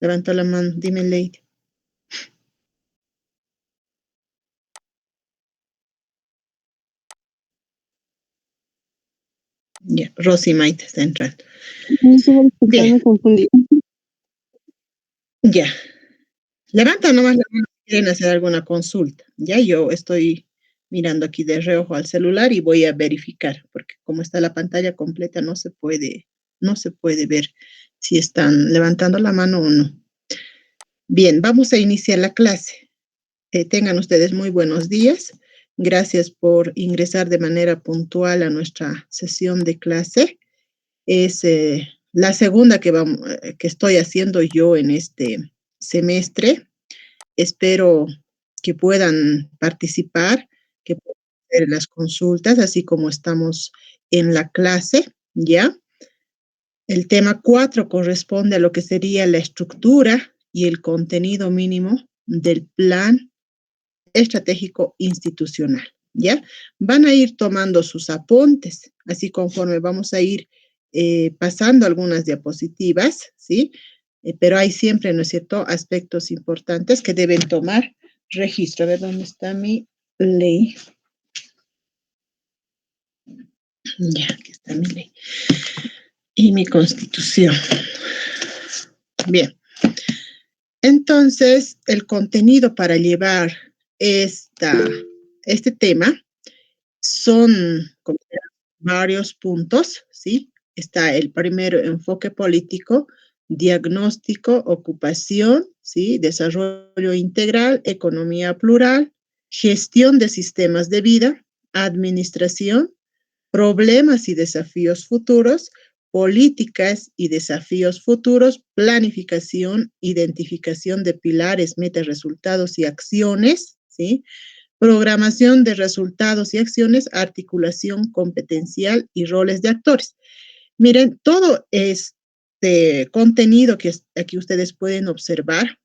Levantó la mano, dime, Lady. Ya, Rosy Maite está entrando. Bien. Ya. Levanta nomás la mano si quieren hacer alguna consulta. Ya yo estoy mirando aquí de reojo al celular y voy a verificar, porque como está la pantalla completa, no se puede ver si están levantando la mano o no. Bien, vamos a iniciar la clase. Tengan ustedes muy buenos días. Gracias por ingresar de manera puntual a nuestra sesión de clase. Es la segunda que estoy haciendo yo en este semestre. Espero que puedan participar, que puedan hacer las consultas, así como estamos en la clase, ¿ya? El tema 4 corresponde a lo que sería la estructura y el contenido mínimo del plan estratégico institucional, ¿ya? Van a ir tomando sus apuntes, así conforme vamos a ir pasando algunas diapositivas, ¿sí? Pero hay siempre, ¿no es cierto?, aspectos importantes que deben tomar registro. A ver, ¿dónde está mi ley? Ya, aquí está mi ley. Y mi constitución. Bien. Entonces, el contenido para llevar este tema son varios puntos, ¿sí? Está el primero, enfoque político, diagnóstico, ocupación, ¿sí? Desarrollo integral, economía plural, gestión de sistemas de vida, administración, problemas y desafíos futuros, políticas y desafíos futuros, planificación, identificación de pilares, metas, resultados y acciones, ¿sí? Programación de resultados y acciones, articulación competencial y roles de actores. Miren, todo este contenido que aquí ustedes pueden observar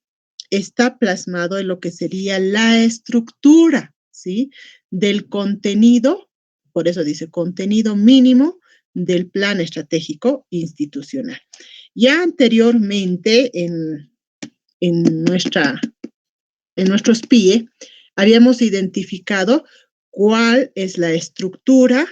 está plasmado en lo que sería la estructura, ¿sí? Del contenido, por eso dice contenido mínimo del plan estratégico institucional. Ya anteriormente en nuestro SPIE, habíamos identificado cuál es la estructura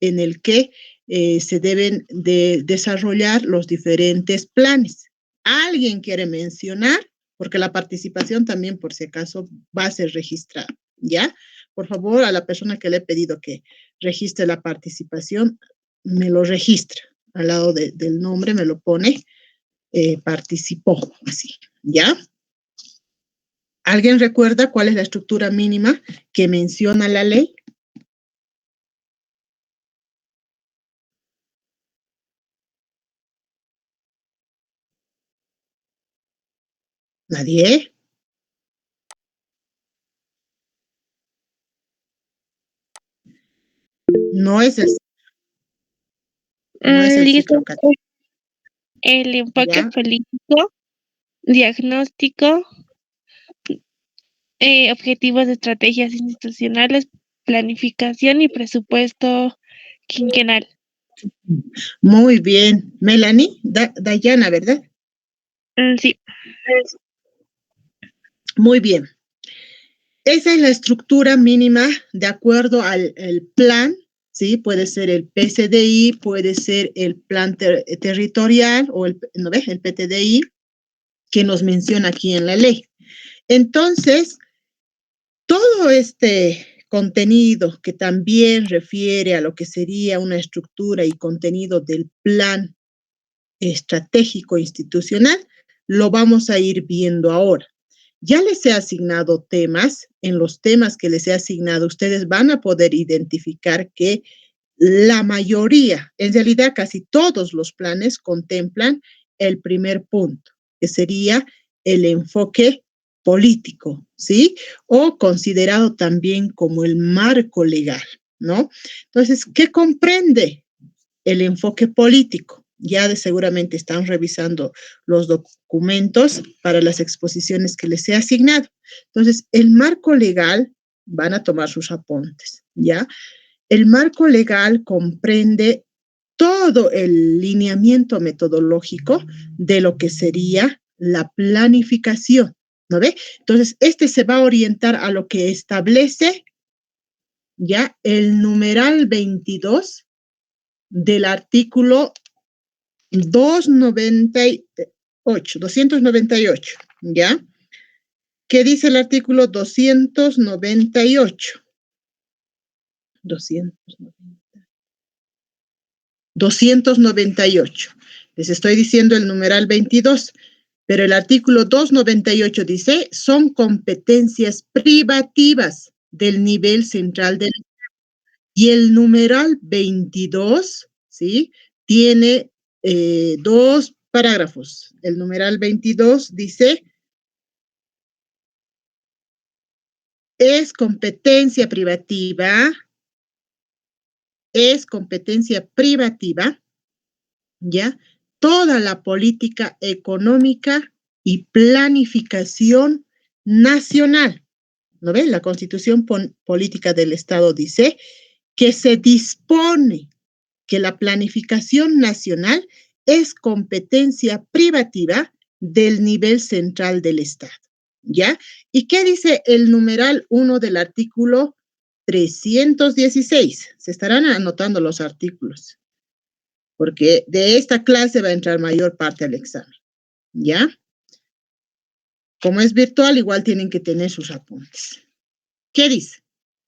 en el que se deben de desarrollar los diferentes planes. ¿Alguien quiere mencionar? Porque la participación también, por si acaso, va a ser registrada, ¿ya? Por favor, a la persona que le he pedido que registre la participación, me lo registra. Al lado del nombre me lo pone, participó, así, ¿ya? ¿Alguien recuerda cuál es la estructura mínima que menciona la ley? ¿Nadie? No es el, no es el ciclo católico. El enfoque político, diagnóstico, objetivos de estrategias institucionales, planificación y presupuesto quinquenal. Muy bien. Melanie, Dayana, ¿verdad? Sí. Muy bien. Esa es la estructura mínima de acuerdo al plan, ¿sí? Puede ser el PCDI, puede ser el plan territorial o ¿no ves? El PTDI que nos menciona aquí en la ley. Entonces, todo este contenido que también refiere a lo que sería una estructura y contenido del plan estratégico institucional, lo vamos a ir viendo ahora. Ya les he asignado temas, en los temas que les he asignado, ustedes van a poder identificar que la mayoría, en realidad casi todos los planes contemplan el primer punto, que sería el enfoque político, ¿sí? O considerado también como el marco legal, ¿no? Entonces, ¿qué comprende el enfoque político? Ya seguramente están revisando los documentos para las exposiciones que les he asignado. Entonces, el marco legal, van a tomar sus apuntes, ¿ya? El marco legal comprende todo el lineamiento metodológico de lo que sería la planificación, ¿no ve? Entonces, este se va a orientar a lo que establece ya el numeral 22 del artículo 298, ¿ya? ¿Qué dice el artículo 298? 298. Les estoy diciendo el numeral 22, pero el artículo 298 dice, son competencias privativas del nivel central del... Y el numeral 22, ¿sí? Tiene dos parágrafos. El numeral 22 dice, es competencia privativa, ¿ya? Toda la política económica y planificación nacional. ¿No ven? La Constitución Política del Estado dice que se dispone que la planificación nacional es competencia privativa del nivel central del Estado, ¿ya? ¿Y qué dice el numeral 1 del artículo 316? Se estarán anotando los artículos, porque de esta clase va a entrar mayor parte al examen, ¿ya? Como es virtual, igual tienen que tener sus apuntes. ¿Qué dice?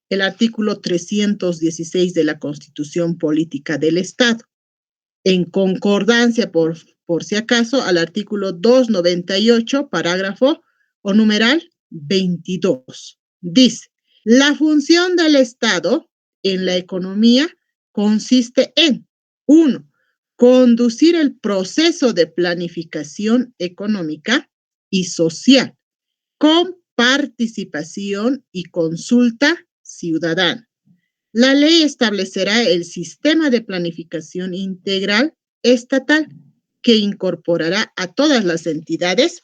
El artículo 316 de la Constitución Política del Estado, en concordancia, por si acaso, al artículo 298, parágrafo o numeral 22. Dice, la función del Estado en la economía consiste en, 1, conducir el proceso de planificación económica y social con participación y consulta ciudadana. La ley establecerá el sistema de planificación integral estatal que incorporará a todas las entidades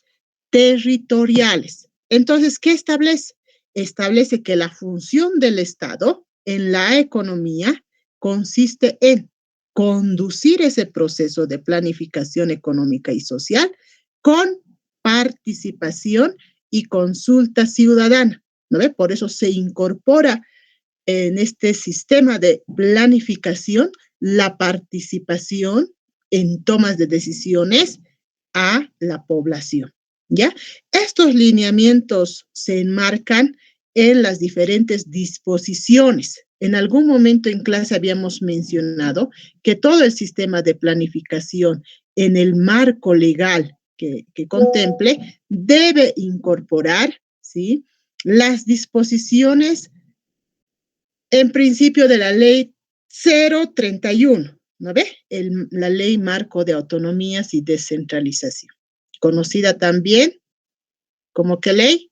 territoriales. Entonces, ¿qué establece? Establece que la función del Estado en la economía consiste en conducir ese proceso de planificación económica y social con participación y consulta ciudadana, ¿no ve? Por eso se incorpora en este sistema de planificación la participación en tomas de decisiones a la población, ¿ya? Estos lineamientos se enmarcan en las diferentes disposiciones. En algún momento en clase habíamos mencionado que todo el sistema de planificación en el marco legal que contemple debe incorporar, ¿sí?, las disposiciones en principio de la ley 031, ¿no ve? La ley marco de autonomías y descentralización, conocida también como ¿qué ley?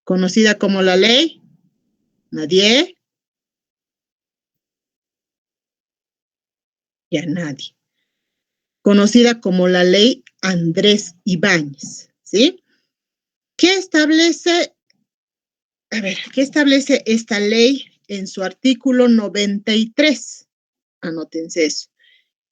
Conocida como la ley, nadie, ya nadie. Conocida como la ley Andrés Ibáñez, ¿sí? ¿Qué establece? A ver, ¿qué establece esta ley en su artículo 93? Anótense eso.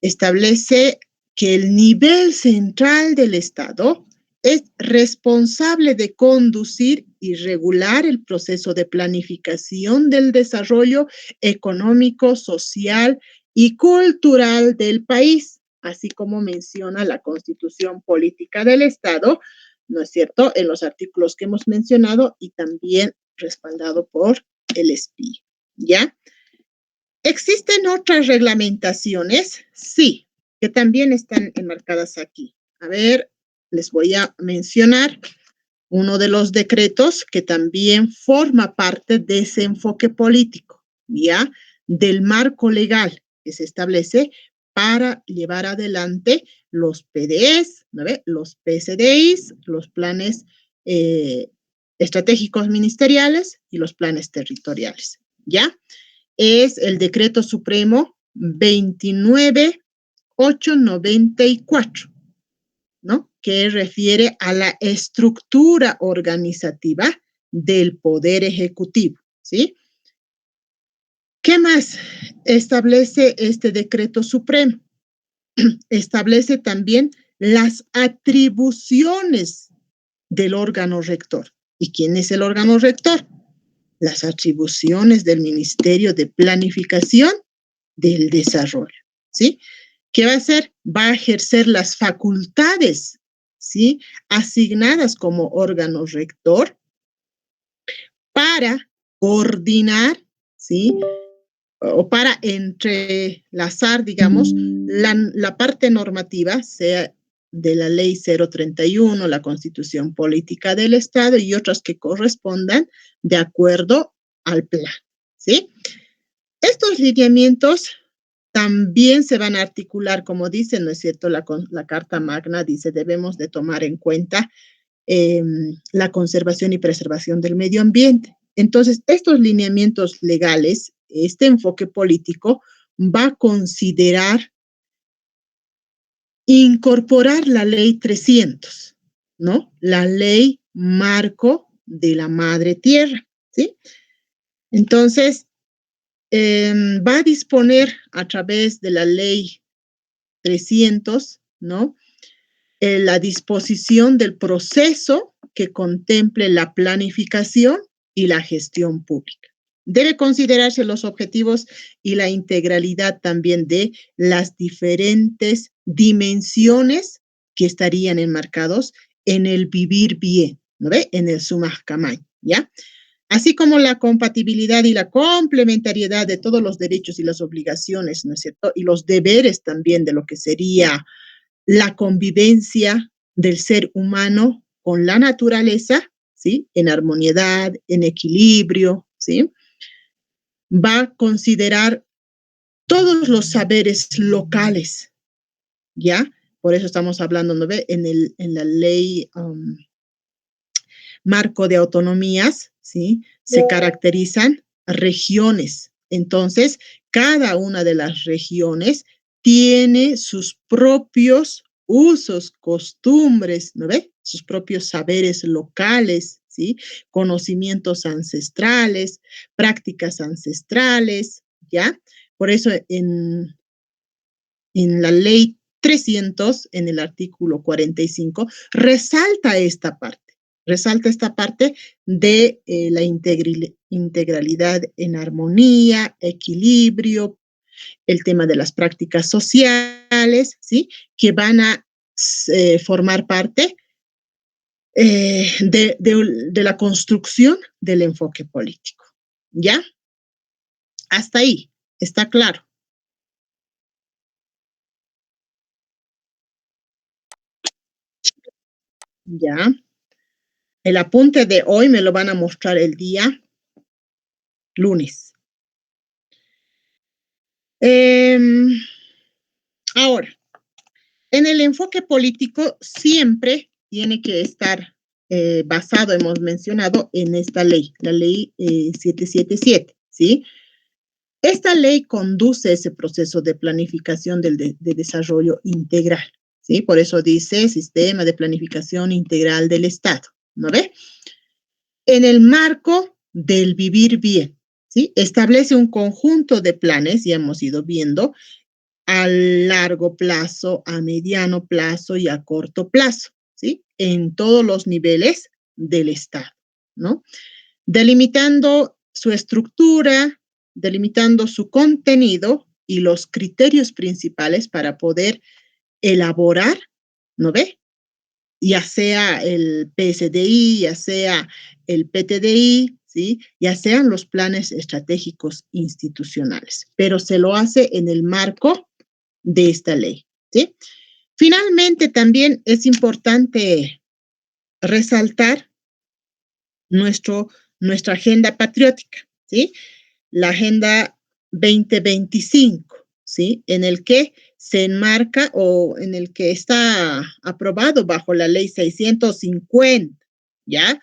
Establece que el nivel central del Estado es responsable de conducir y regular el proceso de planificación del desarrollo económico, social y cultural del país, así como menciona la Constitución Política del Estado, ¿no es cierto?, en los artículos que hemos mencionado y también respaldado por el SPI, ¿ya? ¿Existen otras reglamentaciones? Sí, que también están enmarcadas aquí. A ver, les voy a mencionar uno de los decretos que también forma parte de ese enfoque político, ¿ya? Del marco legal que se establece para llevar adelante los PDEs, ¿no ve? Los PCDIs, los planes estratégicos ministeriales y los planes territoriales, ¿ya? Es el Decreto Supremo 29894, ¿no? Que refiere a la estructura organizativa del Poder Ejecutivo, ¿sí? ¿Qué más establece este Decreto Supremo? establece también las atribuciones del órgano rector. ¿Y quién es el órgano rector? Las atribuciones del Ministerio de Planificación del Desarrollo, ¿sí? ¿Qué va a hacer? Va a ejercer las facultades, ¿sí? Asignadas como órgano rector para coordinar, ¿sí? O para entrelazar, digamos, la parte normativa, sea de la Ley 031, la Constitución Política del Estado y otras que correspondan de acuerdo al plan, ¿sí? Estos lineamientos también se van a articular, como dice, ¿no es cierto? La Carta Magna dice, debemos de tomar en cuenta la conservación y preservación del medio ambiente. Entonces, estos lineamientos legales, este enfoque político, va a considerar incorporar la ley 300, ¿no? La ley marco de la madre tierra, ¿sí? Entonces, va a disponer a través de la ley 300, ¿no? La disposición del proceso que contemple la planificación y la gestión pública. Debe considerarse los objetivos y la integralidad también de las diferentes dimensiones que estarían enmarcados en el vivir bien, ¿no ve? En el Sumaj Kamay, ¿ya? Así como la compatibilidad y la complementariedad de todos los derechos y las obligaciones, ¿no es cierto? Y los deberes también de lo que sería la convivencia del ser humano con la naturaleza, ¿sí? En armoniedad, en equilibrio, ¿sí? Va a considerar todos los saberes locales, ¿ya? Por eso estamos hablando, ¿no ve? En la ley marco de autonomías, ¿sí? Se caracterizan regiones. Entonces, cada una de las regiones tiene sus propios usos, costumbres, ¿no ve? Sus propios saberes locales, ¿sí? Conocimientos ancestrales, prácticas ancestrales, ¿ya? Por eso en la ley 300, en el artículo 45, resalta esta parte de la integralidad en armonía, equilibrio, el tema de las prácticas sociales, ¿sí? Que van a formar parte de la construcción del enfoque político. ¿Ya? Hasta ahí, está claro. Ya. El apunte de hoy me lo van a mostrar el día lunes. Ahora, en el enfoque político siempre tiene que estar basado, hemos mencionado, en esta ley, la ley 777, ¿sí? Esta ley conduce ese proceso de planificación de desarrollo integral, ¿sí? Por eso dice Sistema de Planificación Integral del Estado, ¿no ve? En el marco del vivir bien, ¿sí? Establece un conjunto de planes, ya hemos ido viendo, a largo plazo, a mediano plazo y a corto plazo, ¿sí? En todos los niveles del Estado, ¿no? Delimitando su estructura, delimitando su contenido y los criterios principales para poder elaborar, ¿no ve? Ya sea el PSDI, ya sea el PTDI, ¿sí? Ya sean los planes estratégicos institucionales, pero se lo hace en el marco de esta ley, ¿sí? Finalmente, también es importante resaltar nuestra agenda patriótica, ¿sí? La Agenda 2025, ¿sí? En el que se enmarca o en el que está aprobado bajo la Ley 650, ¿ya?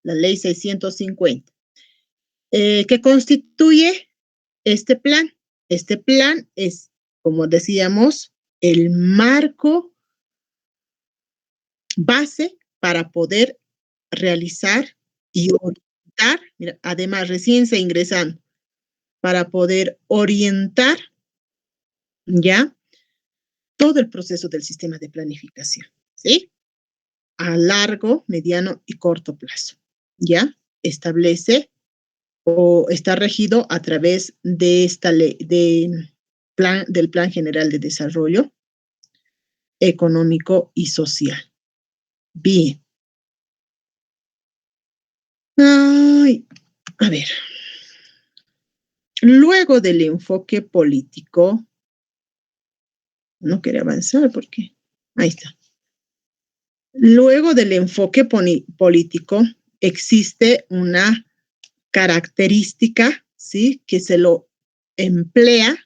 La Ley 650, que constituye este plan. Este plan es, como decíamos, el marco base para poder realizar y orientar, mira, además recién se ingresan, para poder orientar, ¿ya? todo el proceso del sistema de planificación, ¿sí? A largo, mediano y corto plazo, ¿ya? Establece o está regido a través de esta ley, del Plan General de Desarrollo Económico y Social. Bien. Ay, a ver. Luego del enfoque político, no quería avanzar porque, ahí está. Luego del enfoque político, existe una característica, ¿sí? Que se lo emplea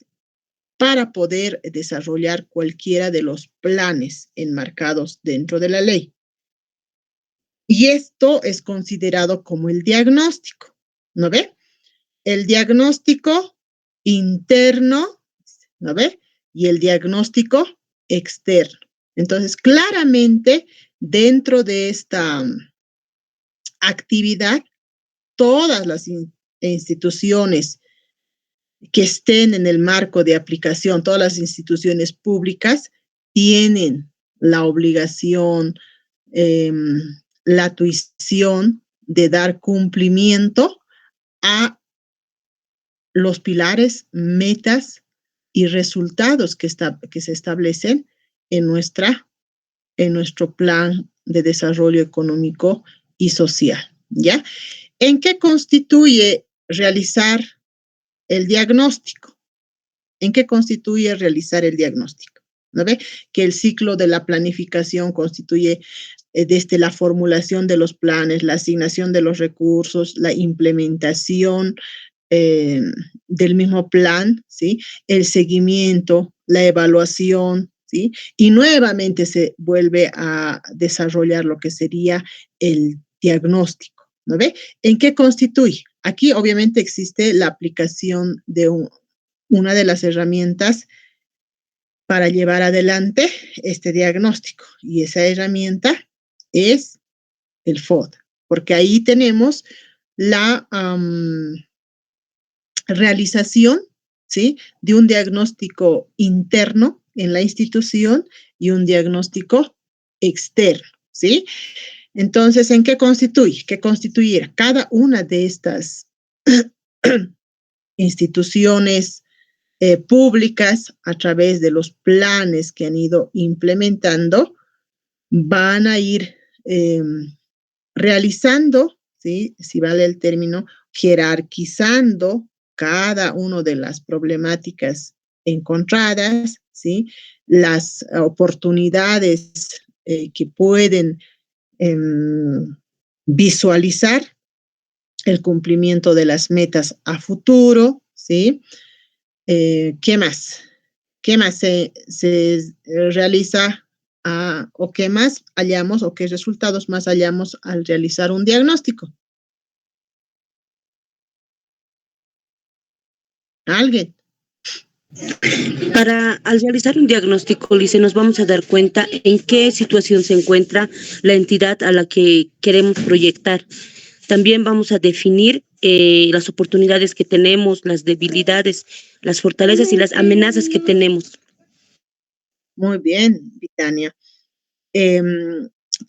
para poder desarrollar cualquiera de los planes enmarcados dentro de la ley. Y esto es considerado como el diagnóstico, ¿no ve? El diagnóstico interno, ¿no ve? Y el diagnóstico externo. Entonces, claramente, dentro de esta actividad, todas las instituciones que estén en el marco de aplicación, todas las instituciones públicas tienen la obligación, la tuición de dar cumplimiento a los pilares, metas y resultados que se establecen en nuestro plan de desarrollo económico y social, ¿ya? ¿En qué constituye realizar el diagnóstico? ¿En qué constituye realizar el diagnóstico? ¿No ve? Que el ciclo de la planificación constituye desde la formulación de los planes, la asignación de los recursos, la implementación del mismo plan, ¿sí? El seguimiento, la evaluación, ¿sí? Y nuevamente se vuelve a desarrollar lo que sería el diagnóstico, ¿no ve? ¿En qué constituye? Aquí obviamente existe la aplicación de una de las herramientas para llevar adelante este diagnóstico, y esa herramienta es el FOD, porque ahí tenemos la realización, ¿sí? De un diagnóstico interno en la institución y un diagnóstico externo, ¿sí? Entonces, ¿en qué constituye? ¿Qué constituirá? Cada una de estas instituciones públicas, a través de los planes que han ido implementando, van a ir realizando, ¿sí? Si vale el término, jerarquizando cada una de las problemáticas encontradas, ¿sí? Las oportunidades que pueden visualizar el cumplimiento de las metas a futuro, ¿sí? ¿Qué más? ¿Qué más se realiza o qué más hallamos o qué resultados más hallamos al realizar un diagnóstico? ¿Alguien? Al realizar un diagnóstico, Lice, nos vamos a dar cuenta en qué situación se encuentra la entidad a la que queremos proyectar. También vamos a definir las oportunidades que tenemos, las debilidades, las fortalezas y las amenazas que tenemos. Muy bien, Vitania.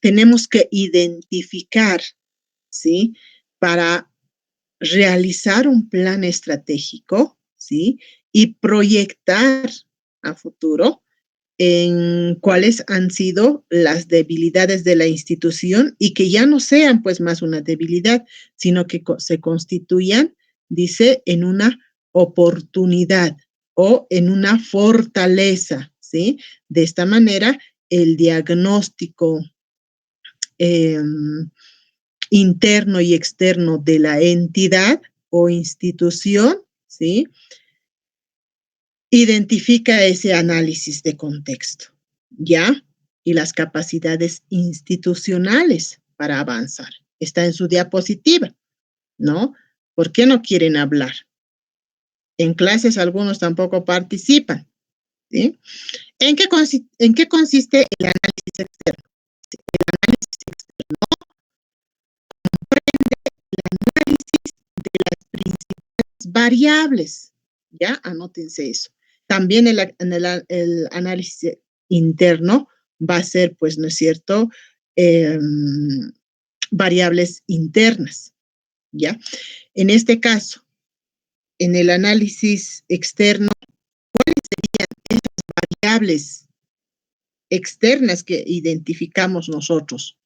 Tenemos que identificar, ¿sí? Para realizar un plan estratégico, ¿sí? Y proyectar a futuro en cuáles han sido las debilidades de la institución y que ya no sean pues más una debilidad, sino que se constituyan, dice, en una oportunidad o en una fortaleza, ¿sí? De esta manera, el diagnóstico interno y externo de la entidad o institución, ¿sí? Identifica ese análisis de contexto, ¿ya? Y las capacidades institucionales para avanzar. Está en su diapositiva, ¿no? ¿Por qué no quieren hablar? En clases algunos tampoco participan, ¿sí? ¿En qué consiste el análisis externo? El análisis externo comprende el análisis de las principales variables, ¿ya? Anótense eso. También el análisis interno va a ser, pues, ¿no es cierto?, variables internas, ¿ya? En este caso, en el análisis externo, ¿cuáles serían esas variables externas que identificamos nosotros?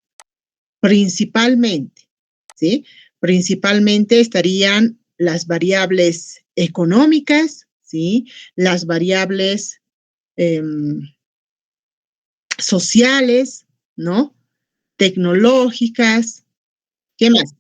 Principalmente, ¿sí? Principalmente estarían las variables económicas, ¿sí? Las variables sociales, ¿no? Tecnológicas, ¿qué más?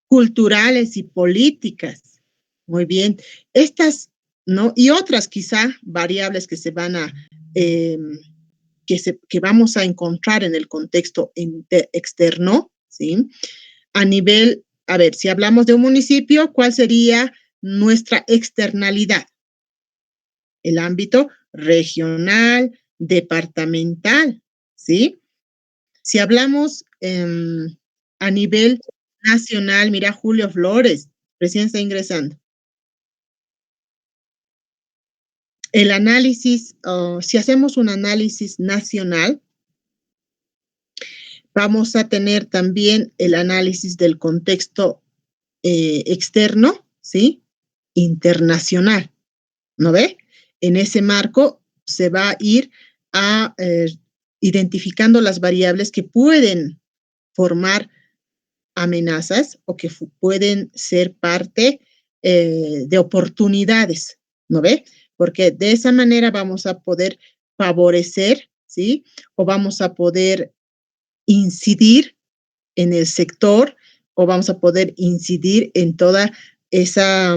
Culturales y políticas. Muy bien. Estas, ¿no? Y otras quizá variables que se van a, que vamos a encontrar en el contexto externo, ¿sí? A nivel, a ver, si hablamos de un municipio, ¿cuál sería nuestra externalidad? El ámbito regional, departamental, ¿sí? Si hablamos a nivel nacional, mira, Julio Flores, recién está ingresando. El análisis, si hacemos un análisis nacional, vamos a tener también el análisis del contexto externo, ¿sí? Internacional, ¿no ve? En ese marco se va a ir a identificando las variables que pueden formar amenazas o que pueden ser parte de oportunidades, ¿no ve? Porque de esa manera vamos a poder favorecer, ¿sí? O vamos a poder incidir en el sector o vamos a poder incidir en toda esa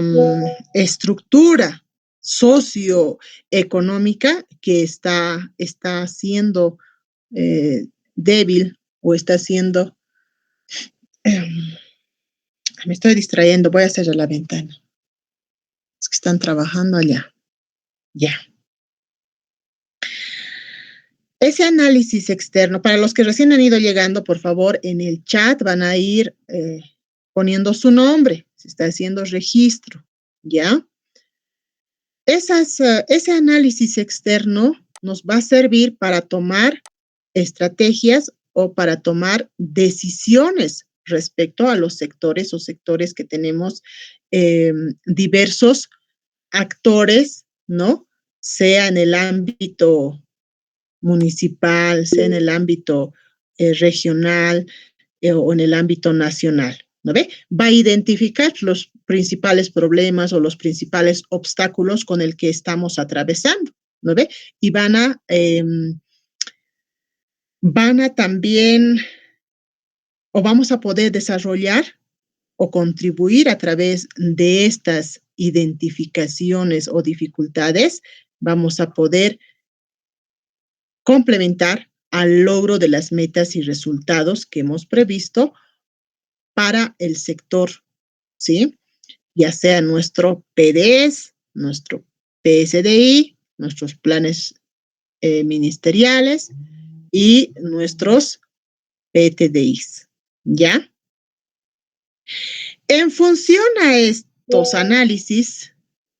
estructura socioeconómica que está siendo débil o está siendo... me estoy distrayendo, voy a cerrar la ventana. Es que están trabajando allá. Ya. Ese análisis externo, para los que recién han ido llegando, por favor, en el chat van a ir poniendo su nombre, se está haciendo registro, ¿ya? Ese análisis externo nos va a servir para tomar estrategias o para tomar decisiones respecto a los sectores o sectores que tenemos diversos actores, ¿no? Sea en el ámbito municipal, sea en el ámbito regional o en el ámbito nacional, ¿no ve? Va a identificar los principales problemas o los principales obstáculos con el que estamos atravesando, ¿no ve? Y van a también, o vamos a poder desarrollar o contribuir a través de estas identificaciones o dificultades, vamos a poder complementar al logro de las metas y resultados que hemos previsto para el sector, ¿sí? Ya sea nuestro PDS, nuestro PSDI, nuestros planes ministeriales y nuestros PTDIs, ¿ya? En función a estos análisis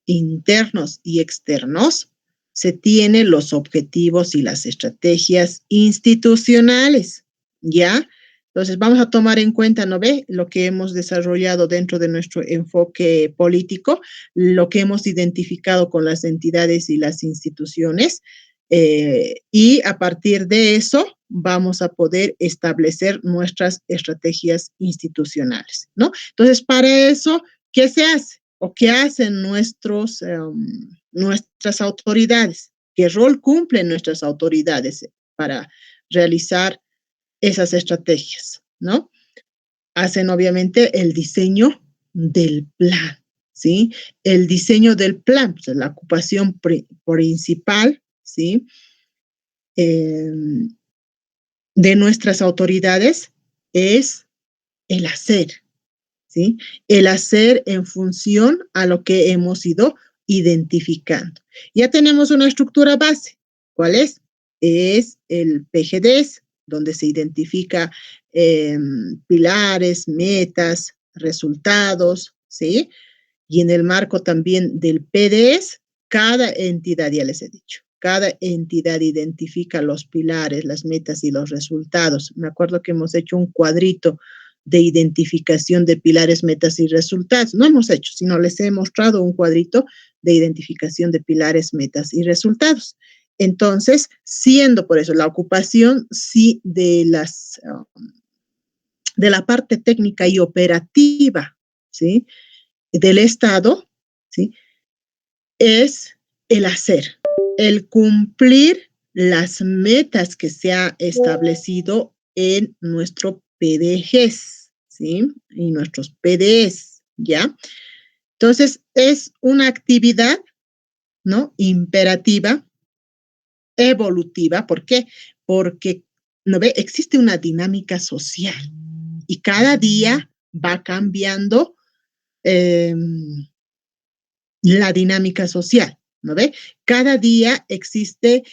internos y externos, se tienen los objetivos y las estrategias institucionales, ¿ya? Entonces, vamos a tomar en cuenta, ¿no ve? Lo que hemos desarrollado dentro de nuestro enfoque político, lo que hemos identificado con las entidades y las instituciones, y a partir de eso vamos a poder establecer nuestras estrategias institucionales, ¿no? Entonces, para eso, ¿qué se hace? ¿O qué hacen nuestras autoridades? ¿Qué rol cumplen nuestras autoridades para realizar esas estrategias, ¿no? Hacen obviamente el diseño del plan, ¿sí? El diseño del plan, pues, la ocupación principal, ¿sí? De nuestras autoridades es el hacer, ¿sí? El hacer en función a lo que hemos ido identificando. Ya tenemos una estructura base. ¿Cuál es? Es el PGDS, donde se identifica pilares, metas, resultados, ¿sí? Y en el marco también del PDS, cada entidad, ya les he dicho, cada entidad identifica los pilares, las metas y los resultados. Me acuerdo que hemos hecho un cuadrito de identificación de pilares, metas y resultados. No hemos hecho, sino les he mostrado un cuadrito de identificación de pilares, metas y resultados. Entonces, siendo por eso la ocupación, sí, de la parte técnica y operativa, ¿sí?, del Estado, ¿sí?, es el hacer, el cumplir las metas que se ha establecido en nuestro PDGs, ¿sí?, y nuestros PDEs, ¿ya? Entonces, es una actividad, ¿no?, imperativa, evolutiva. ¿Por qué? Porque, ¿no ve?, existe una dinámica social y cada día va cambiando la dinámica social, ¿no ve? Cada día existe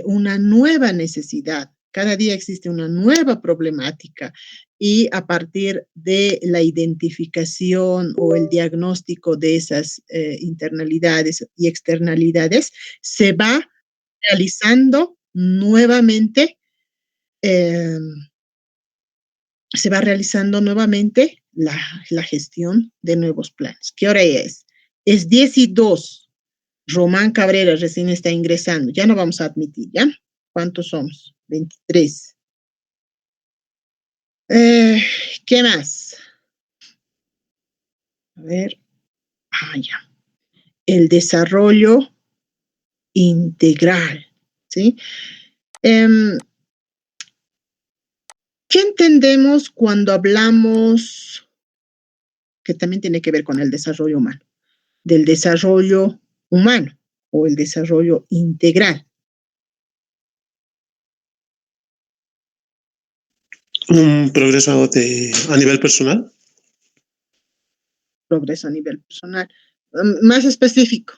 una nueva necesidad, cada día existe una nueva problemática y a partir de la identificación o el diagnóstico de esas internalidades y externalidades, se va realizando nuevamente, eh, la gestión de nuevos planes. ¿Qué hora es? Es 10:02. Román Cabrera recién está ingresando. Ya no vamos a admitir, ¿ya? ¿Cuántos somos? 23. ¿Qué más? A ver. Ya. El desarrollo integral, ¿sí? ¿Qué entendemos cuando hablamos, que también tiene que ver con el desarrollo humano, del desarrollo humano o el desarrollo integral? Un progreso a nivel personal. Progreso a nivel personal. Más específico.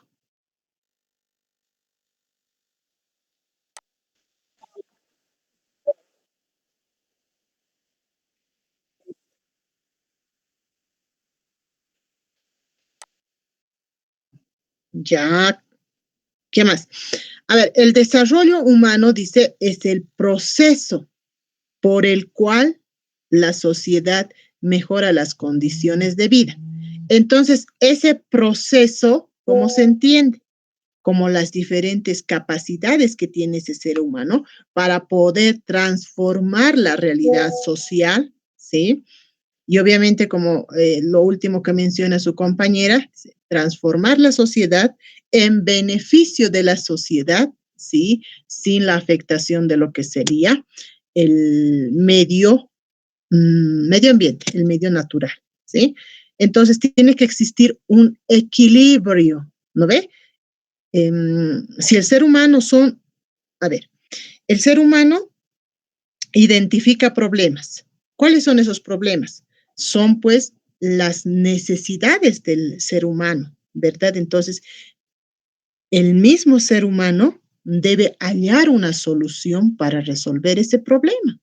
Ya, ¿qué más? A ver, el desarrollo humano, dice, es el proceso por el cual la sociedad mejora las condiciones de vida. Entonces, ese proceso, ¿cómo se entiende? Como las diferentes capacidades que tiene ese ser humano para poder transformar la realidad social, ¿sí? Y obviamente, como lo último que menciona su compañera, transformar la sociedad en beneficio de la sociedad, ¿sí?, sin la afectación de lo que sería el medio ambiente, el medio natural, ¿sí? Entonces, tiene que existir un equilibrio, ¿no ve? Si el ser humano el ser humano identifica problemas. ¿Cuáles son esos problemas? Son, pues, las necesidades del ser humano, ¿verdad? Entonces, el mismo ser humano debe hallar una solución para resolver ese problema,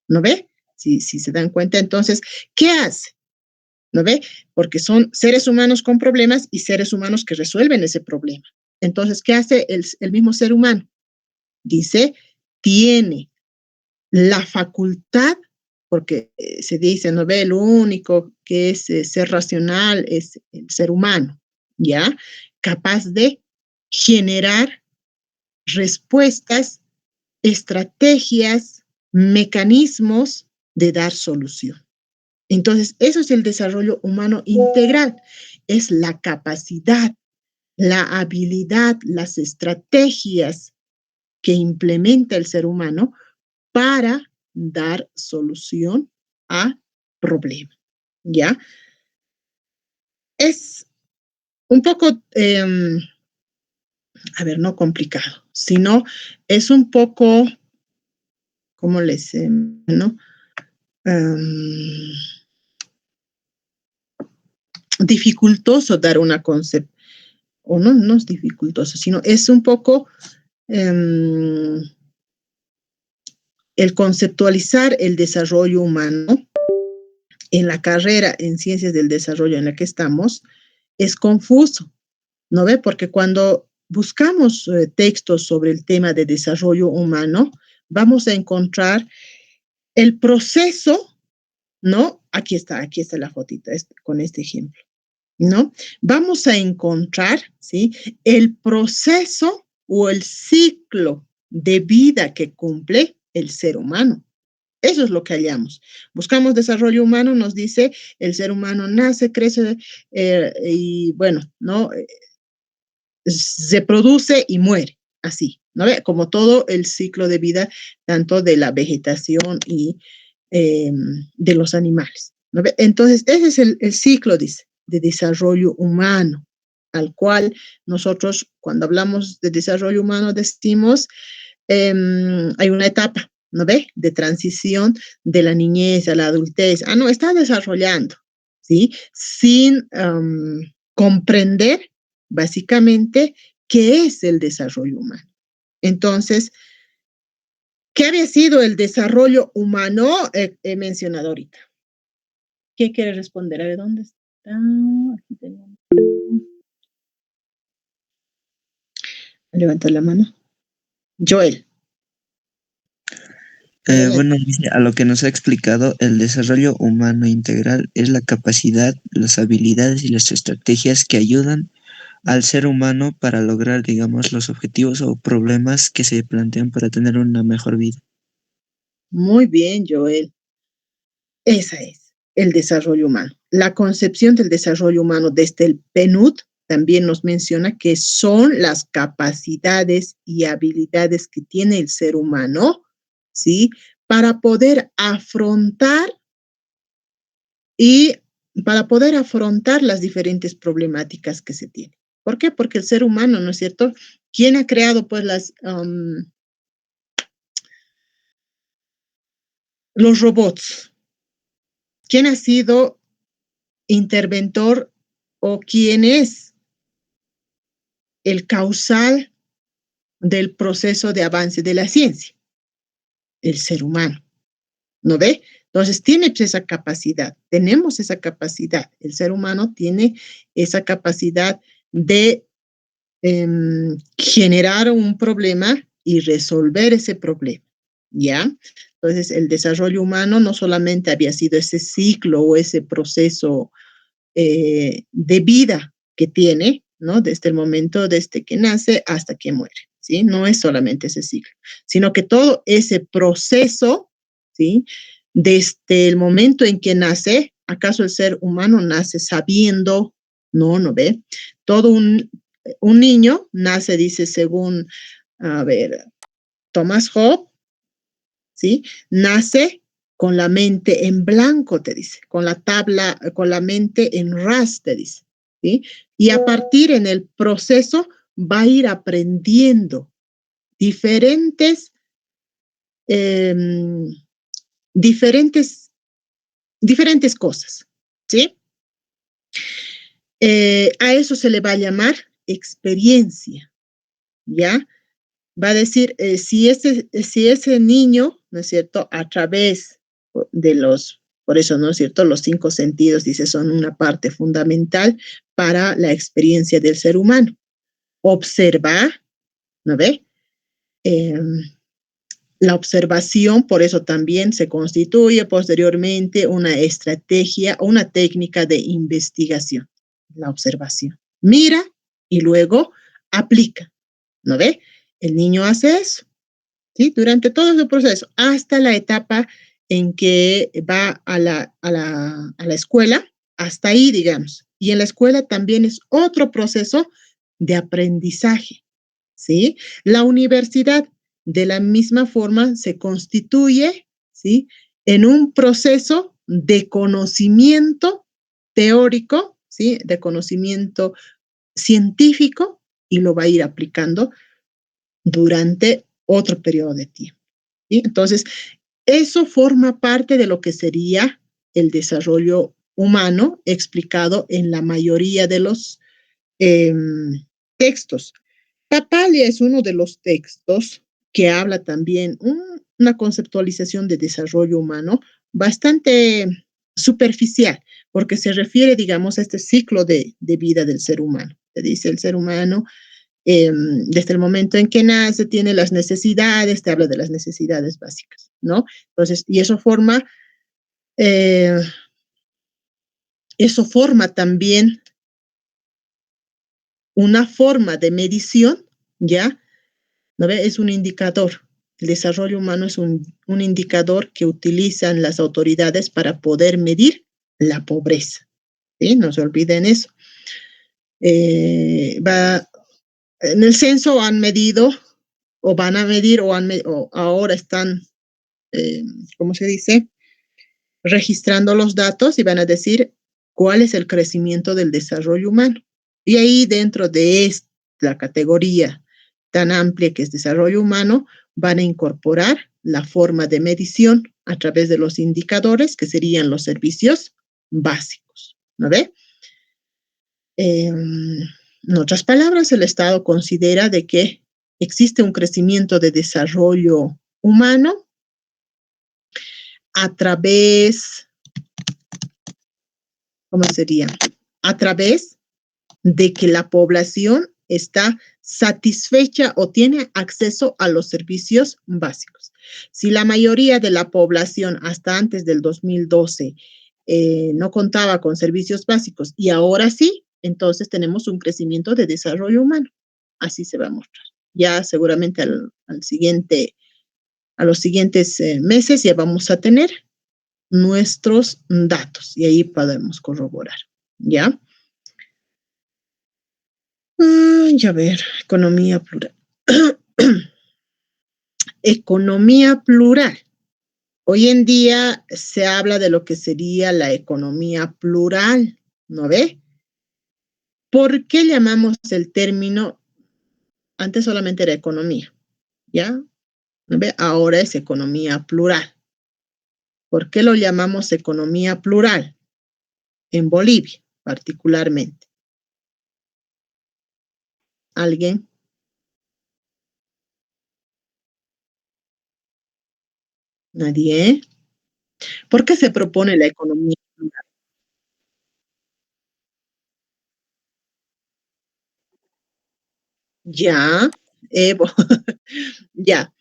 ¿no ve? Si se dan cuenta, entonces, ¿qué hace? ¿No ve? Porque son seres humanos con problemas y seres humanos que resuelven ese problema. Entonces, ¿qué hace el mismo ser humano? Dice, tiene la facultad, porque se dice, ¿no ve?, lo único que es ser racional es el ser humano, ¿ya? Capaz de generar respuestas, estrategias, mecanismos de dar solución. Entonces, eso es el desarrollo humano integral, es la capacidad, la habilidad, las estrategias que implementa el ser humano para dar solución a problemas, ¿ya? Es un poco, no complicado, sino es un poco, ¿cómo les no? Dificultoso dar una concepción, o no es dificultoso, sino es un poco el conceptualizar el desarrollo humano en la carrera en ciencias del desarrollo en la que estamos es confuso, ¿no ve? Porque cuando buscamos textos sobre el tema de desarrollo humano, vamos a encontrar el proceso, ¿no? Aquí está la fotito con este ejemplo, ¿no? Vamos a encontrar, ¿sí? El proceso o el ciclo de vida que cumple el ser humano. Eso es lo que hallamos. Buscamos desarrollo humano, nos dice el ser humano nace, crece y bueno, ¿no? Se produce y muere, así, ¿no? Como todo el ciclo de vida, tanto de la vegetación y de los animales, ¿no? Entonces, ese es el ciclo, dice, de desarrollo humano, al cual nosotros, cuando hablamos de desarrollo humano, decimos, hay una etapa, ¿no ve? De transición de la niñez a la adultez. No, está desarrollando, ¿sí? Sin comprender, básicamente, qué es el desarrollo humano. Entonces, ¿qué había sido el desarrollo humano? He mencionado ahorita. ¿Quién quiere responder? A ver, ¿dónde está? Aquí tenemos. Levanta la mano. Joel. Bueno, a lo que nos ha explicado, el desarrollo humano integral es la capacidad, las habilidades y las estrategias que ayudan al ser humano para lograr, digamos, los objetivos o problemas que se plantean para tener una mejor vida. Muy bien, Joel. Esa es el desarrollo humano. La concepción del desarrollo humano desde el PNUD también nos menciona que son las capacidades y habilidades que tiene el ser humano, ¿sí? Para poder afrontar las diferentes problemáticas que se tienen. ¿Por qué? Porque el ser humano, ¿no es cierto? ¿Quién ha creado, pues, los robots? ¿Quién ha sido interventor o quién es el causal del proceso de avance de la ciencia? El ser humano, ¿no ve? Entonces, tiene esa capacidad, tenemos esa capacidad. El ser humano tiene esa capacidad de generar un problema y resolver ese problema, ¿ya? Entonces, el desarrollo humano no solamente había sido ese ciclo o ese proceso de vida que tiene, ¿no? Desde el momento, desde que nace hasta que muere, ¿sí? No es solamente ese ciclo, sino que todo ese proceso, ¿sí? Desde el momento en que nace, ¿acaso el ser humano nace sabiendo? No, no ve. Todo un niño nace, dice, según, a ver, Thomas Hobbes, ¿sí? Nace con la mente en blanco, te dice, con la mente en ras, te dice, ¿sí? Y a partir en el proceso va a ir aprendiendo diferentes cosas, ¿sí? A eso se le va a llamar experiencia, ¿ya? Va a decir, si ese niño, ¿no es cierto?, a través de por eso, ¿no es cierto?, los 5 sentidos, dice, son una parte fundamental para la experiencia del ser humano. Observar, ¿no ve? La observación, por eso también se constituye posteriormente una estrategia o una técnica de investigación. La observación. Mira y luego aplica, ¿no ve? El niño hace eso, ¿sí? Durante todo ese proceso, hasta la etapa en que va a la escuela, hasta ahí, digamos. Y en la escuela también es otro proceso de aprendizaje, ¿sí? La universidad, de la misma forma, se constituye, ¿sí?, en un proceso de conocimiento teórico, ¿sí?, de conocimiento científico, y lo va a ir aplicando durante otro periodo de tiempo, ¿sí? Entonces, eso forma parte de lo que sería el desarrollo humano explicado en la mayoría de los textos. Papalia es uno de los textos que habla también una conceptualización de desarrollo humano bastante superficial, porque se refiere, digamos, a este ciclo de vida del ser humano. Se dice el ser humano desde el momento en que nace, tiene las necesidades, te habla de las necesidades básicas, ¿no? Entonces, y eso forma también una forma de medición, ¿ya? ¿No ve? Es un indicador. El desarrollo humano es un indicador que utilizan las autoridades para poder medir la pobreza, ¿sí? No se olviden eso. En el censo han medido, o van a medir, o ahora están, ¿cómo se dice? Registrando los datos y van a decir cuál es el crecimiento del desarrollo humano. Y ahí dentro de esta categoría tan amplia que es desarrollo humano, van a incorporar la forma de medición a través de los indicadores que serían los servicios básicos, ¿no ve? En otras palabras, el Estado considera de que existe un crecimiento de desarrollo humano a través, ¿cómo sería? A través de que la población está satisfecha o tiene acceso a los servicios básicos. Si la mayoría de la población hasta antes del 2012 no contaba con servicios básicos y ahora sí, entonces tenemos un crecimiento de desarrollo humano. Así se va a mostrar. Ya seguramente a los siguientes meses ya vamos a tener nuestros datos y ahí podemos corroborar, ¿ya? A ver, economía plural. Economía plural. Hoy en día se habla de lo que sería la economía plural, ¿no ve? ¿Por qué llamamos el término? Antes solamente era economía, ¿ya? ¿No ve? Ahora es economía plural. ¿Por qué lo llamamos economía plural? En Bolivia, particularmente. ¿Alguien? ¿Nadie? ¿Por qué se propone la economía plural? Ya, Evo, ya.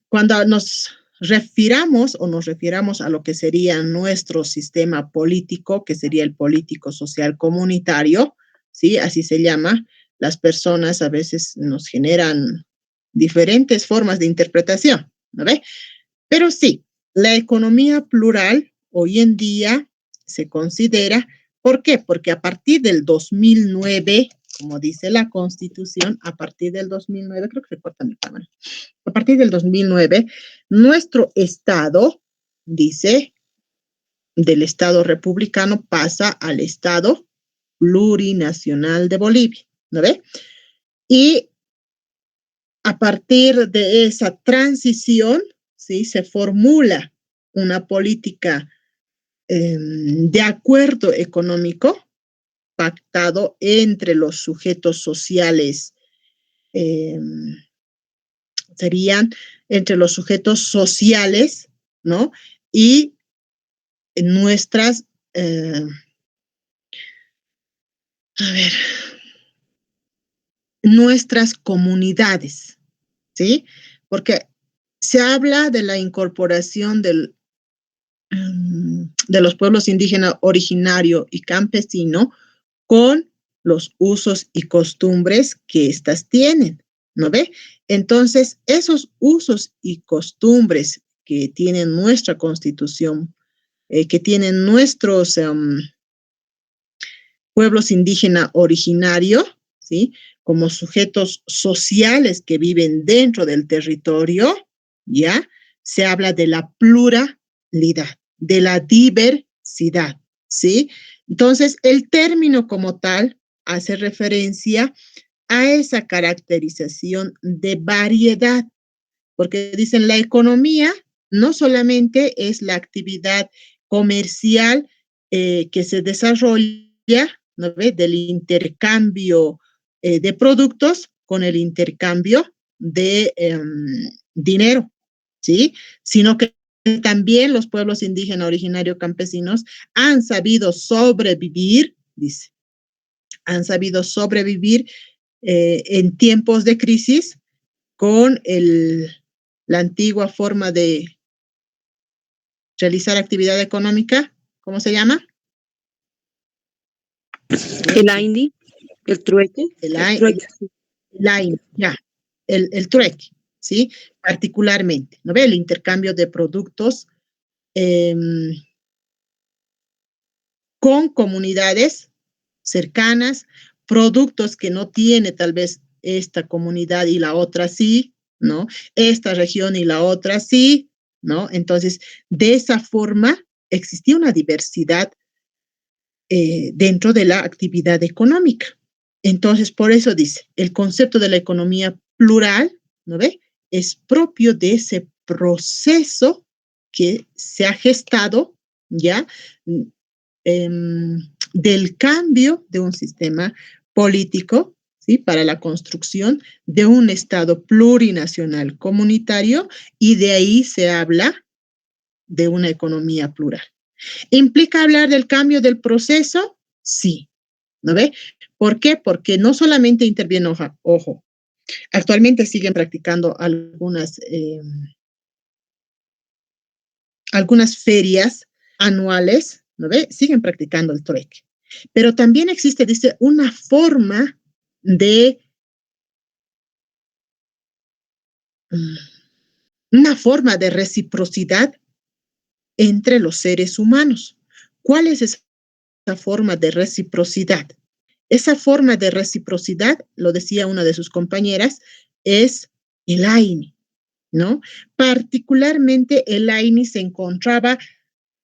Cuando nos refiramos a lo que sería nuestro sistema político, que sería el político social comunitario, ¿sí? Así se llama. Las personas a veces nos generan diferentes formas de interpretación, ¿no ve? Pero sí, la economía plural hoy en día se considera, ¿por qué? Porque a partir del 2009, como dice la Constitución, a partir del 2009, creo que se corta mi cámara, a partir del 2009, nuestro Estado, dice, del Estado republicano pasa al Estado plurinacional de Bolivia, ¿no ve? Y a partir de esa transición, ¿sí? Se formula una política de acuerdo económico pactado entre los sujetos sociales, serían entre los sujetos sociales, ¿no? Y nuestras, nuestras comunidades, ¿sí? Porque se habla de la incorporación de los pueblos indígenas originario y campesino con los usos y costumbres que éstas tienen, ¿no ve? Entonces, esos usos y costumbres que tienen nuestra Constitución, que tienen nuestros pueblos indígenas originarios, ¿sí? Como sujetos sociales que viven dentro del territorio, ¿ya? Se habla de la pluralidad, de la diversidad, ¿sí? Entonces, el término como tal hace referencia a esa caracterización de variedad, porque dicen la economía no solamente es la actividad comercial que se desarrolla, ¿no ve? Del intercambio de productos con el intercambio de dinero, ¿sí? Sino que también los pueblos indígenas originarios campesinos han sabido sobrevivir, dice, han sabido sobrevivir en tiempos de crisis con la antigua forma de realizar actividad económica, ¿cómo se llama? El AINI, el trueque. Ya, el trueque, ¿sí? Particularmente, ¿no ve? El intercambio de productos con comunidades cercanas, productos que no tiene tal vez esta comunidad y la otra sí, ¿no? Esta región y la otra sí, ¿no? Entonces, de esa forma existía una diversidad dentro de la actividad económica. Entonces, por eso dice, el concepto de la economía plural, ¿no ve? Es propio de ese proceso que se ha gestado, ¿ya? Del cambio de un sistema político, ¿sí? Para la construcción de un Estado plurinacional comunitario, y de ahí se habla de una economía plural. ¿Implica hablar del cambio del proceso? Sí, ¿no ve? ¿Por qué? Porque no solamente interviene, ojo, actualmente siguen practicando algunas ferias anuales, ¿no ve? Siguen practicando el trueque. Pero también existe, dice, una forma de reciprocidad entre los seres humanos. ¿Cuál es esa forma de reciprocidad? Esa forma de reciprocidad, lo decía una de sus compañeras, es el AINI, ¿no? Particularmente el AINI se encontraba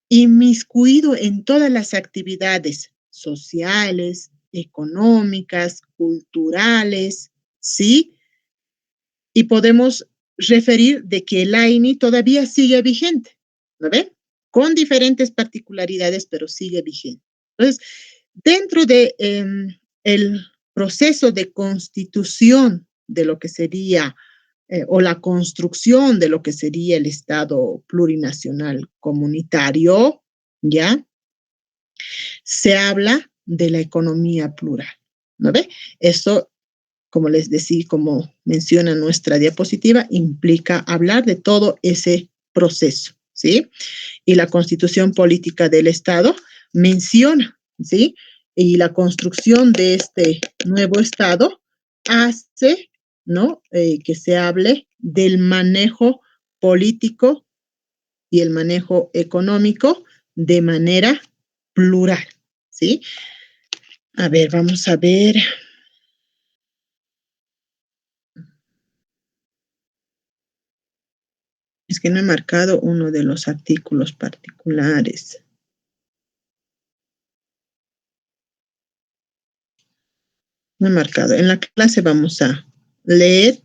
inmiscuido en todas las actividades sociales, económicas, culturales, ¿sí? Y podemos referir de que el AINI todavía sigue vigente, ¿no ven? Con diferentes particularidades, pero sigue vigente. Entonces, dentro de el proceso de constitución de lo que sería o la construcción de lo que sería el Estado plurinacional comunitario, ¿ya? Se habla de la economía plural, ¿no ve? Eso, como les decía, como menciona nuestra diapositiva, implica hablar de todo ese proceso, ¿sí? Y la Constitución Política del Estado menciona, ¿sí? Y la construcción de este nuevo Estado hace, ¿no? Que se hable del manejo político y el manejo económico de manera plural, ¿sí? A ver, vamos a ver. Es que no he marcado uno de los artículos particulares. No he marcado. En la clase vamos a leer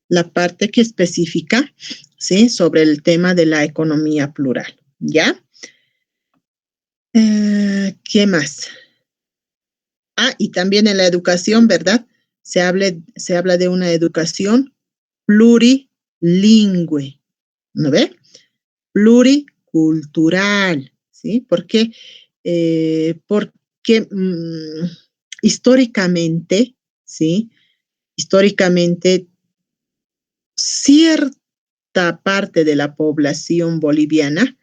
la parte que especifica, ¿sí? Sobre el tema de la economía plural, ¿ya? ¿Qué más? Y también en la educación, ¿verdad? Se habla de una educación plurilingüe, ¿no ve? Pluricultural, ¿sí? Porque históricamente, ¿sí? Históricamente, cierta parte de la población boliviana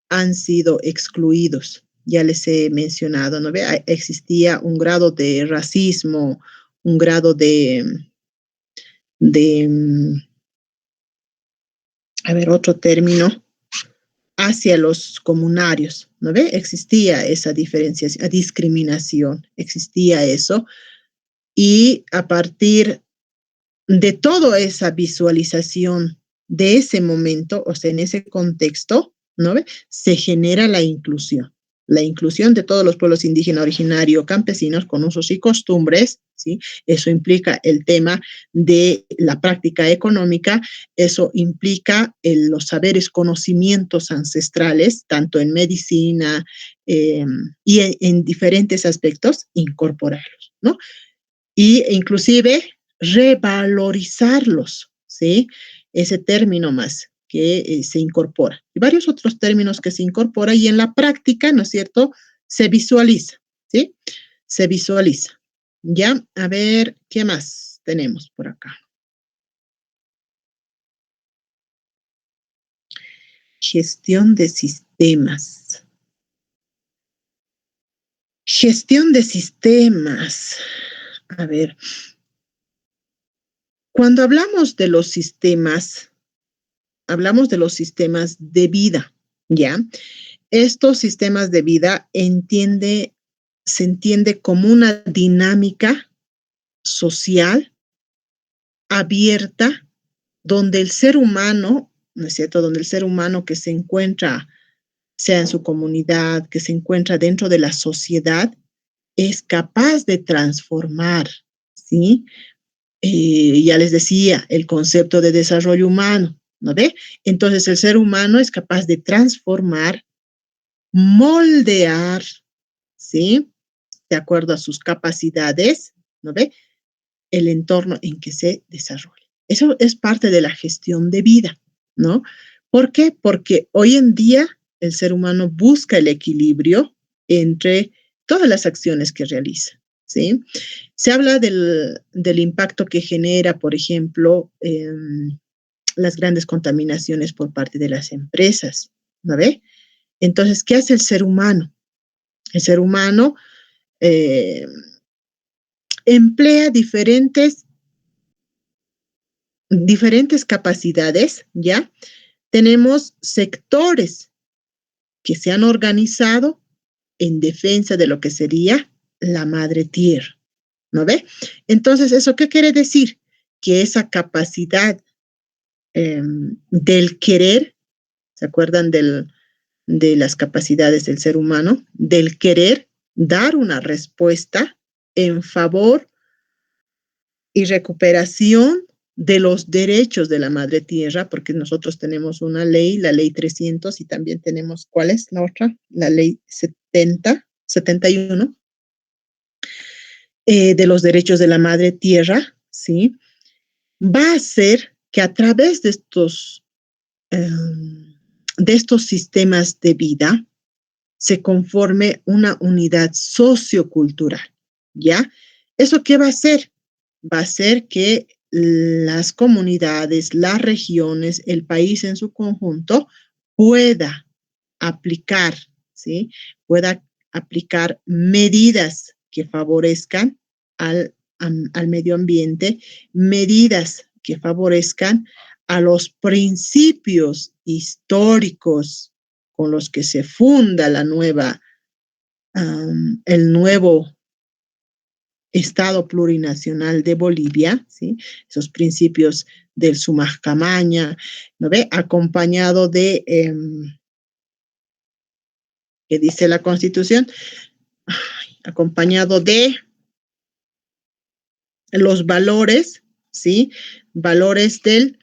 han sido excluidos. Ya les he mencionado, ¿no ve? Existía un grado de racismo, un grado a ver, otro término, hacia los comunarios, ¿no ve? Existía esa diferenciación, discriminación, existía eso. Y a partir de toda esa visualización de ese momento, o sea, en ese contexto, ¿no ve? Se genera la inclusión de todos los pueblos indígenas originarios, campesinos con usos y costumbres, ¿sí? Eso implica el tema de la práctica económica, eso implica los saberes, conocimientos ancestrales, tanto en medicina y en diferentes aspectos, incorporarlos, ¿no? Y inclusive revalorizarlos, ¿sí? Ese término más que se incorpora. Y varios otros términos que se incorporan y en la práctica, ¿no es cierto?, se visualiza, ¿sí? Se visualiza, Ya, a ver, ¿qué más tenemos por acá? Gestión de sistemas. Gestión de sistemas. A ver, cuando hablamos de los sistemas, hablamos de los sistemas de vida, ¿ya? Estos sistemas de vida se entiende como una dinámica social abierta donde el ser humano, ¿no es cierto? Donde el ser humano que se encuentra, sea en su comunidad, que se encuentra dentro de la sociedad, es capaz de transformar, ¿sí? Ya les decía, el concepto de desarrollo humano, ¿no ve? Entonces el ser humano es capaz de transformar, moldear, ¿sí? De acuerdo a sus capacidades, ¿no ve? El entorno en que se desarrolla. Eso es parte de la gestión de vida, ¿no? ¿Por qué? Porque hoy en día el ser humano busca el equilibrio entre todas las acciones que realiza, ¿sí? Se habla del impacto que genera, por ejemplo, las grandes contaminaciones por parte de las empresas, ¿no ve? Entonces, ¿qué hace el ser humano? El ser humano emplea diferentes capacidades, ¿ya? Tenemos sectores que se han organizado en defensa de lo que sería la madre tierra, ¿no ve? Entonces, ¿eso qué quiere decir? Que esa capacidad del querer, ¿se acuerdan de las capacidades del ser humano? Del querer dar una respuesta en favor y recuperación de los derechos de la madre tierra, porque nosotros tenemos una ley, la ley 300, y también tenemos, ¿cuál es la otra? La ley 71, de los derechos de la madre tierra, ¿sí? Va a hacer que a través de estos sistemas de vida se conforme una unidad sociocultural, ¿ya? ¿Eso qué va a hacer? Va a hacer que las comunidades, las regiones, el país en su conjunto pueda aplicar, ¿sí? Pueda aplicar medidas que favorezcan al medio ambiente, medidas que favorezcan a los principios históricos con los que se funda el nuevo Estado plurinacional de Bolivia, ¿sí? Esos principios del Sumaj Camaña, ¿no ve? Acompañado de, ¿qué dice la Constitución? Acompañado de los valores, ¿sí? Valores del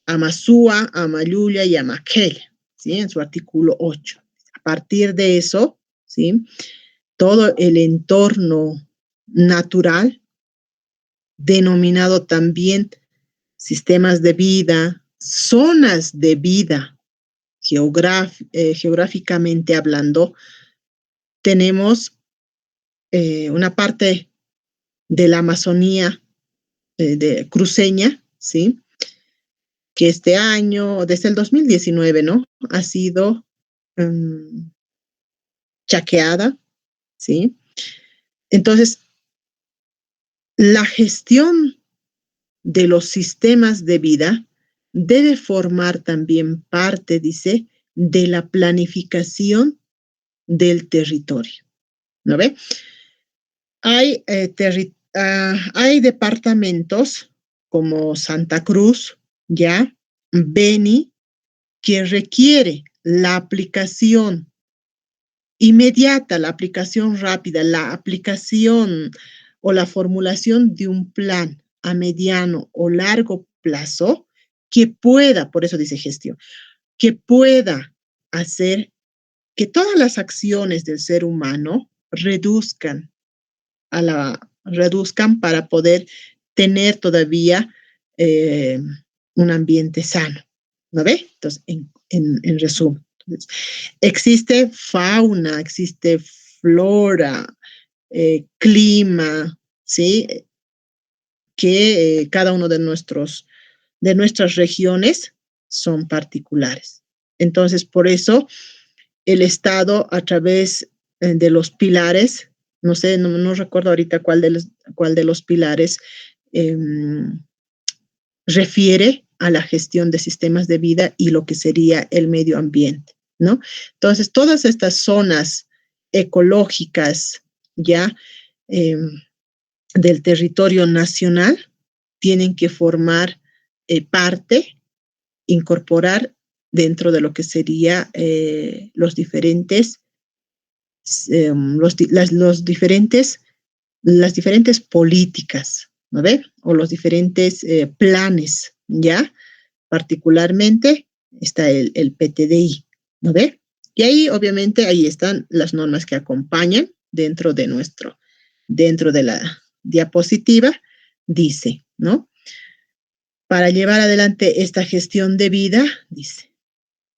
Amazúa, Amayuya y Amaquel, ¿sí? En su artículo 8. A partir de eso, ¿sí? Todo el entorno natural, denominado también sistemas de vida, zonas de vida, geográficamente hablando, tenemos una parte de la Amazonía cruceña, ¿sí? Que este año, desde el 2019, ¿no? Ha sido chaqueada, ¿sí? Entonces, la gestión de los sistemas de vida debe formar también parte, dice, de la planificación del territorio, ¿no ve? Hay departamentos como Santa Cruz, ya, Beni, que requiere la aplicación inmediata, la aplicación rápida, la aplicación o la formulación de un plan a mediano o largo plazo que pueda, por eso dice gestión, que pueda hacer que todas las acciones del ser humano reduzcan para poder tener todavía un ambiente sano, ¿no ve? Entonces, en resumen, entonces, existe fauna, existe flora, clima, ¿sí? Que cada uno de nuestras regiones son particulares. Entonces, por eso el Estado, a través de los pilares, no sé, no recuerdo ahorita cuál de los pilares eh, refiere a la gestión de sistemas de vida y lo que sería el medio ambiente, ¿no? Entonces, todas estas zonas ecológicas ya del territorio nacional tienen que formar parte, incorporar dentro de lo que sería los diferentes las diferentes políticas, ¿no ve? O los diferentes planes, ¿ya? Particularmente está el PTDI, ¿no ve? Y ahí, obviamente, ahí están las normas que acompañan dentro de la diapositiva, dice, ¿no? Para llevar adelante esta gestión de vida, dice,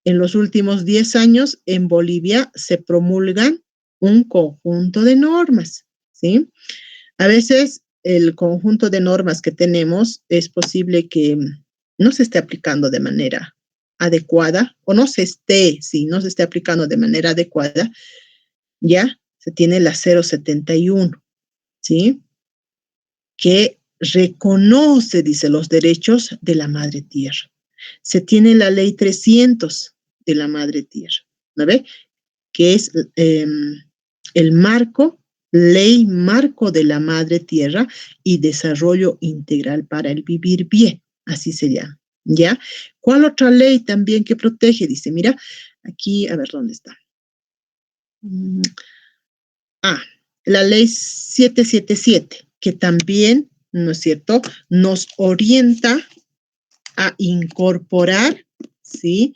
en los últimos 10 años en Bolivia se promulgan un conjunto de normas, ¿sí? A veces el conjunto de normas que tenemos es posible que no se esté aplicando de manera adecuada o no se esté aplicando de manera adecuada, ya se tiene la 071, ¿sí? Que reconoce, dice, los derechos de la madre tierra. Se tiene la ley 300 de la madre tierra, ¿no ve? Que es el ley marco de la madre tierra y desarrollo integral para el vivir bien, así se llama, ¿ya? ¿Cuál otra ley también que protege? Dice, mira, aquí, a ver, ¿dónde está? La ley 777, que también, ¿no es cierto?, nos orienta a incorporar, ¿sí?,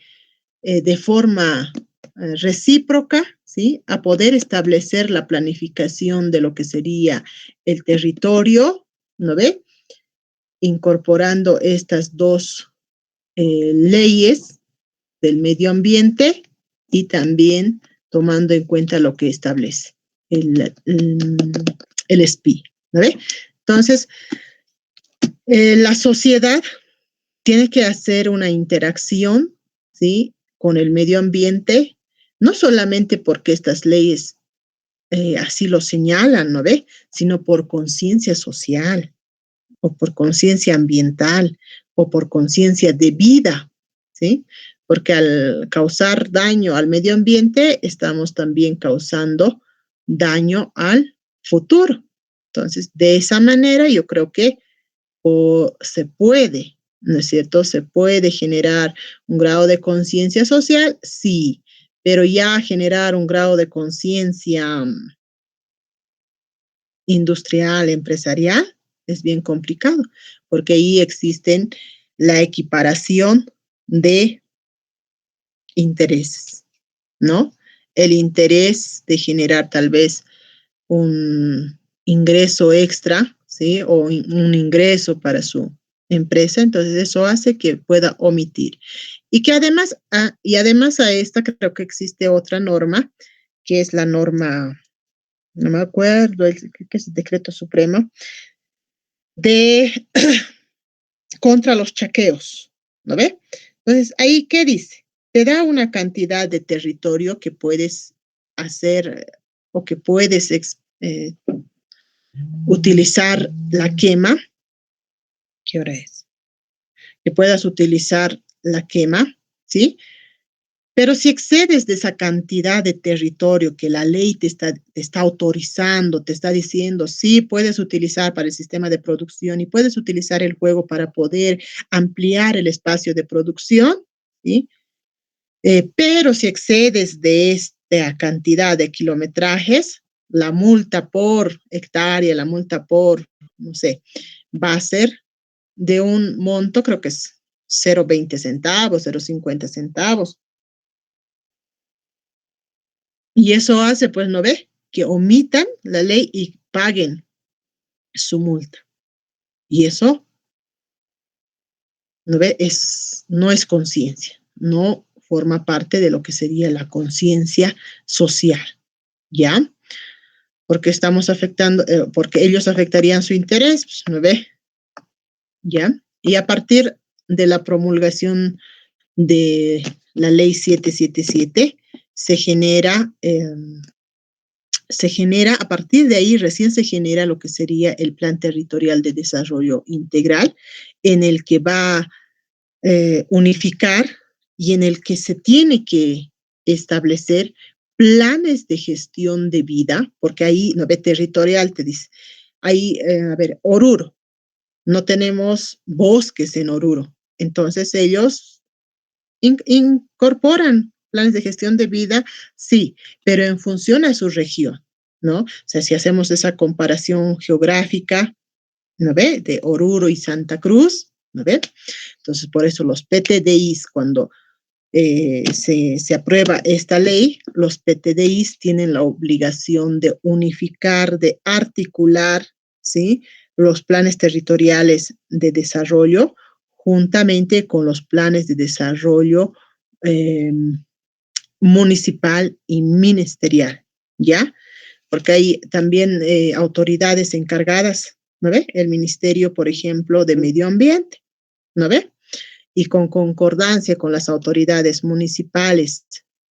de forma recíproca, ¿sí?, a poder establecer la planificación de lo que sería el territorio, ¿no ve?, incorporando estas dos leyes del medio ambiente y también tomando en cuenta lo que establece el SPI, ¿no ve? Entonces, la sociedad tiene que hacer una interacción, ¿sí?, con el medio ambiente, no solamente porque estas leyes así lo señalan, ¿no ve?, sino por conciencia social, o por conciencia ambiental, o por conciencia de vida, ¿sí? Porque al causar daño al medio ambiente, estamos también causando daño al futuro. Entonces, de esa manera, yo creo que se puede, ¿no es cierto? Se puede generar un grado de conciencia social, sí, pero ya generar un grado de conciencia industrial, empresarial, es bien complicado, porque ahí existen la equiparación de intereses, ¿no? El interés de generar tal vez un ingreso extra, ¿sí? O un ingreso para su empresa, entonces eso hace que pueda omitir. Y que además, además a esta creo que existe otra norma, que es la norma, no me acuerdo, que es el decreto supremo, de contra los chaqueos, ¿no ve? Entonces, ahí, ¿qué dice? Te da una cantidad de territorio que puedes hacer o que puedes utilizar la quema. ¿Qué hora es? Que puedas utilizar la quema, ¿sí? Pero si excedes de esa cantidad de territorio que la ley te está autorizando, te está diciendo, sí, puedes utilizar para el sistema de producción y puedes utilizar el juego para poder ampliar el espacio de producción, ¿sí? Pero si excedes de esta cantidad de kilometrajes, la multa por hectárea, la multa por, no sé, va a ser de un monto, creo que es 0,20 centavos, 0,50 centavos. Y eso hace, pues, ¿no ve?, que omitan la ley y paguen su multa. Y eso, ¿no ve?, no es conciencia, no forma parte de lo que sería la conciencia social, ¿ya? porque estamos afectando, porque ellos afectarían su interés, pues, ¿no ve? ¿Ya? Y a partir de la promulgación de la ley 777, se genera, a partir de ahí recién se genera lo que sería el Plan Territorial de Desarrollo Integral, en el que va a unificar y en el que se tiene que establecer planes de gestión de vida, porque ahí, no ve, territorial te dice, ahí, a ver, Oruro, no tenemos bosques en Oruro, entonces ellos incorporan planes de gestión de vida, sí, pero en función a su región, ¿no? O sea, si hacemos esa comparación geográfica, ¿no ve? De Oruro y Santa Cruz, ¿no ve? Entonces, por eso los PTDIs, cuando se aprueba esta ley, los PTDIs tienen la obligación de unificar, de articular, ¿sí? Los planes territoriales de desarrollo juntamente con los planes de desarrollo eh, municipal y ministerial, ¿ya? Porque hay también autoridades encargadas, ¿no ve? El Ministerio, por ejemplo, de Medio Ambiente, ¿no ve? Y con concordancia con las autoridades municipales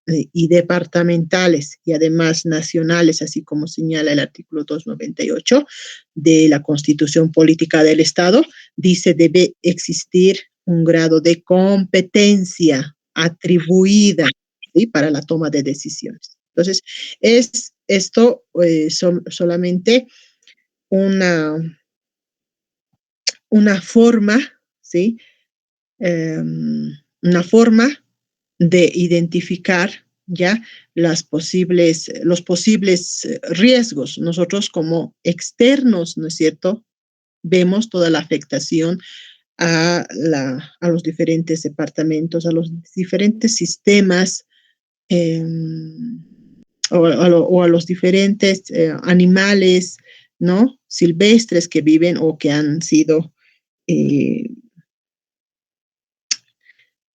y departamentales y además nacionales, así como señala el artículo 298 de la Constitución Política del Estado, dice debe existir un grado de competencia atribuida, ¿sí? Para la toma de decisiones. Entonces, es esto solamente una forma, ¿sí? Una forma de identificar ya los posibles riesgos. Nosotros como externos, ¿no es cierto? Vemos toda la afectación a los diferentes departamentos, a los diferentes sistemas o a los diferentes animales, ¿no? Silvestres que viven o que han sido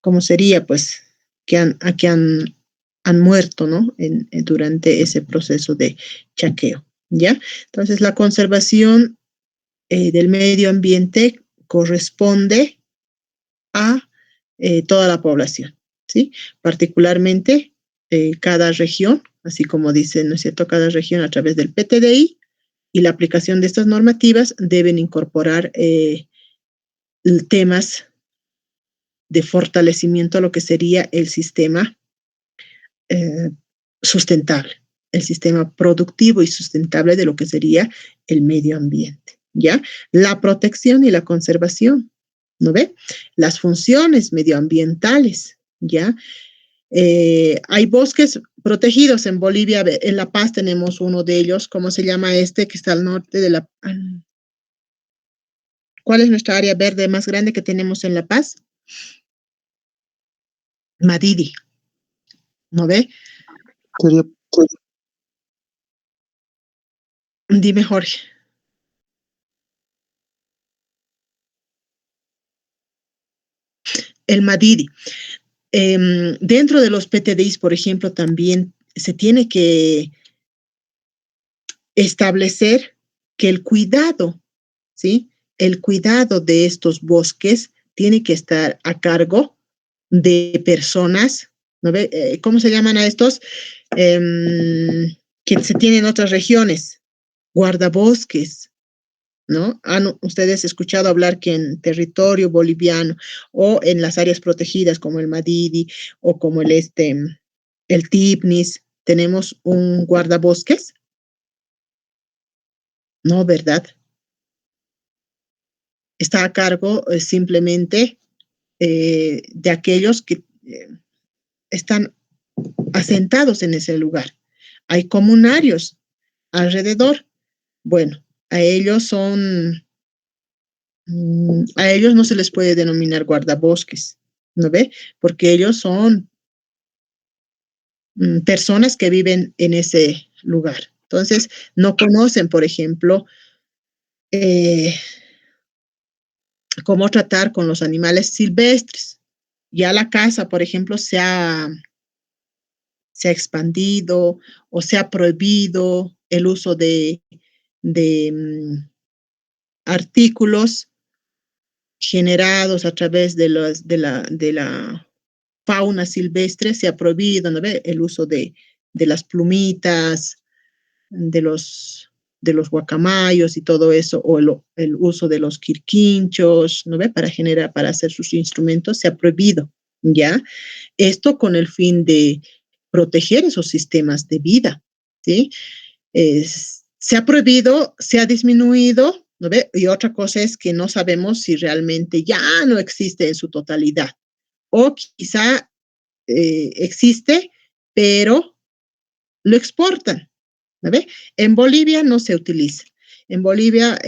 ¿cómo sería? Pues que han muerto, ¿no? Durante ese proceso de chaqueo, ¿ya? Entonces, la conservación del medio ambiente corresponde a toda la población, ¿sí? Particularmente cada región, así como dice, ¿no es cierto? Cada región a través del PTDI y la aplicación de estas normativas deben incorporar temas de fortalecimiento a lo que sería el sistema sustentable, el sistema productivo y sustentable de lo que sería el medio ambiente, ¿ya? La protección y la conservación, ¿no ve? Las funciones medioambientales, ¿ya? Hay bosques protegidos en Bolivia, en La Paz tenemos uno de ellos, ¿cómo se llama este que está al norte de La Paz? ¿Cuál es nuestra área verde más grande que tenemos en La Paz? Madidi, ¿no ve? Dime, Jorge. El Madidi. Dentro de los PTDIs, por ejemplo, también se tiene que establecer que el cuidado, ¿sí? El cuidado de estos bosques tiene que estar a cargo de personas, ¿no ve? ¿Cómo se llaman a estos? Que se tienen en otras regiones, guardabosques, ¿no? ¿Han ustedes escuchado hablar que en territorio boliviano o en las áreas protegidas como el Madidi o como el Tipnis, tenemos un guardabosques? No, ¿verdad? Está a cargo simplemente de aquellos que están asentados en ese lugar. Hay comunarios alrededor. Bueno, a ellos no se les puede denominar guardabosques, ¿no ve? Porque ellos son personas que viven en ese lugar. Entonces, no conocen, por ejemplo, cómo tratar con los animales silvestres. Ya la caza, por ejemplo, se ha se ha expandido o se ha prohibido el uso de artículos generados a través de la fauna silvestre, se ha prohibido, ¿no ve? El uso de las plumitas, de los guacamayos y todo eso, o el uso de los quirquinchos, ¿no ve? Para hacer sus instrumentos, se ha prohibido, ¿ya? Esto con el fin de proteger esos sistemas de vida, ¿sí? Se ha prohibido, se ha disminuido, ¿no ve? Y otra cosa es que no sabemos si realmente ya no existe en su totalidad, o quizá existe, pero lo exportan, ¿no ve? En Bolivia no se utiliza. En Bolivia,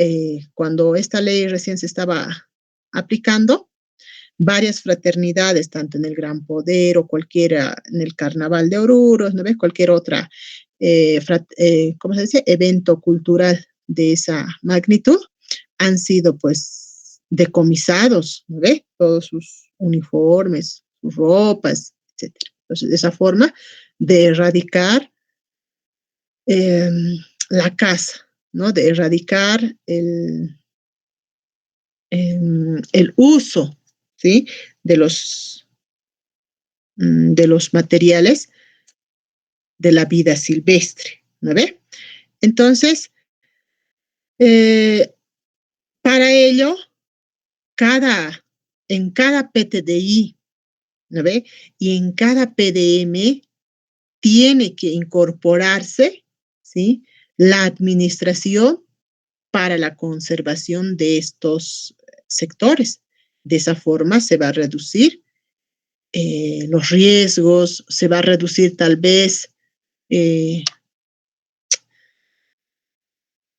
cuando esta ley recién se estaba aplicando, varias fraternidades, tanto en el Gran Poder o cualquiera, en el Carnaval de Oruro, ¿no ves? Cualquier otra, ¿cómo se dice? Evento cultural de esa magnitud, han sido pues decomisados, ¿no ves? Todos sus uniformes, sus ropas, etcétera. Entonces, de esa forma de erradicar la caza, ¿no? De erradicar el uso, ¿sí? De los materiales de la vida silvestre, ¿no ve? Entonces, para ello, en cada PTDI, ¿no ve? Y en cada PDM tiene que incorporarse, ¿sí? La administración para la conservación de estos sectores. De esa forma se va a reducir los riesgos, se va a reducir tal vez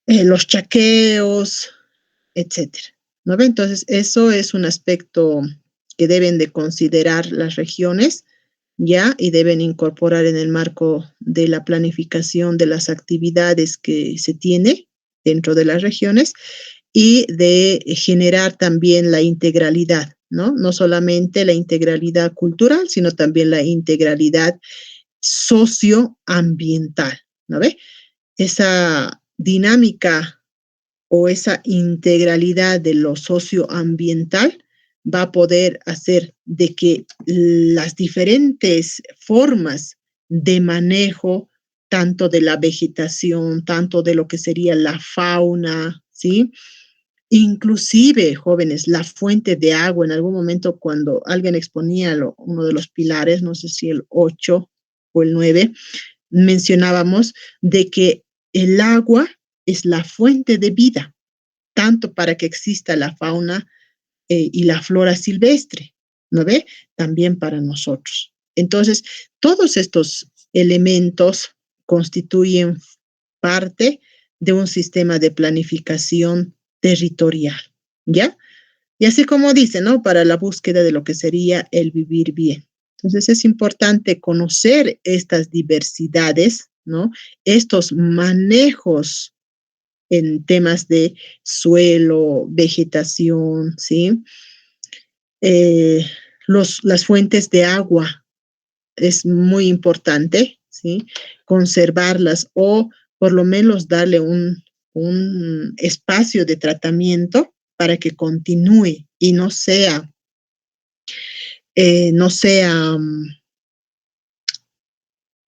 los chaqueos, etcétera, ¿no ve? Entonces, eso es un aspecto que deben de considerar las regiones, ¿ya? Y deben incorporar en el marco de la planificación de las actividades que se tiene dentro de las regiones y de generar también la integralidad, ¿no? No solamente la integralidad cultural, sino también la integralidad socioambiental, ¿no ve? Esa dinámica o esa integralidad de lo socioambiental va a poder hacer de que las diferentes formas de manejo, tanto de la vegetación, tanto de lo que sería la fauna, ¿sí? Inclusive, jóvenes, la fuente de agua, en algún momento cuando alguien exponía uno de los pilares, no sé si el 8 o el 9, mencionábamos de que el agua es la fuente de vida, tanto para que exista la fauna y la flora silvestre, ¿no ve? También para nosotros. Entonces, todos estos elementos constituyen parte de un sistema de planificación territorial, ¿ya? Y así como dice, ¿no? Para la búsqueda de lo que sería el vivir bien. Entonces, es importante conocer estas diversidades, ¿no? Estos manejos en temas de suelo, vegetación, ¿sí? Las fuentes de agua es muy importante, ¿sí? Conservarlas o por lo menos darle un espacio de tratamiento para que continúe y no sea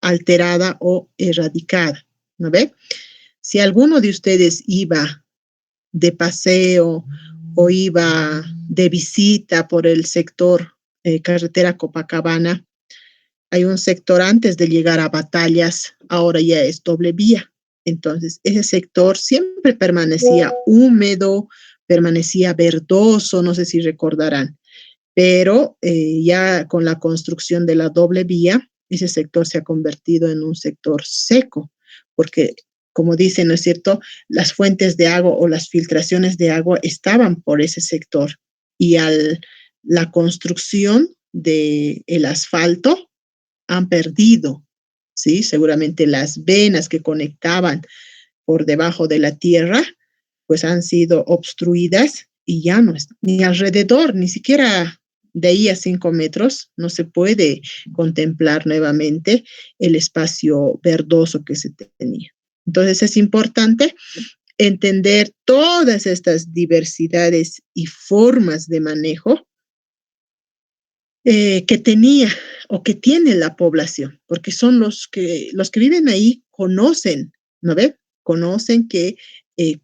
alterada o erradicada, ¿no ve? Si alguno de ustedes iba de paseo o iba de visita por el sector carretera Copacabana, hay un sector antes de llegar a Batallas, ahora ya es doble vía. Entonces, ese sector siempre permanecía húmedo, permanecía verdoso, no sé si recordarán, pero ya con la construcción de la doble vía, ese sector se ha convertido en un sector seco, porque como dicen, ¿no es cierto? Las fuentes de agua o las filtraciones de agua estaban por ese sector y la construcción del asfalto han perdido, ¿sí? Seguramente las venas que conectaban por debajo de la tierra, pues han sido obstruidas y ya no es ni alrededor, ni siquiera de ahí a 5 metros no se puede contemplar nuevamente el espacio verdoso que se tenía. Entonces es importante entender todas estas diversidades y formas de manejo que tenía o que tiene la población, porque son los que viven ahí conocen, ¿no ve? Conocen que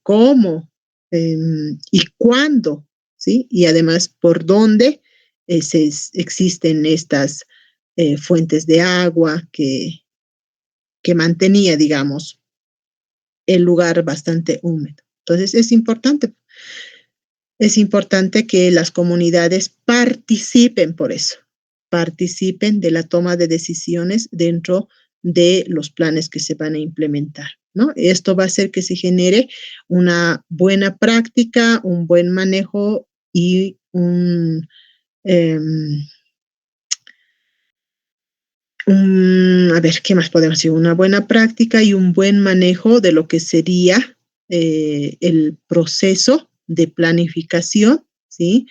cómo y cuándo, ¿sí? Y además por dónde existen estas fuentes de agua que mantenía, digamos, el lugar bastante húmedo. Entonces es importante que las comunidades participen por eso, participen de la toma de decisiones dentro de los planes que se van a implementar, ¿no? Esto va a hacer que se genere una buena práctica, un buen manejo y a ver, ¿qué más podemos decir? Una buena práctica y un buen manejo de lo que sería el proceso de planificación, ¿sí?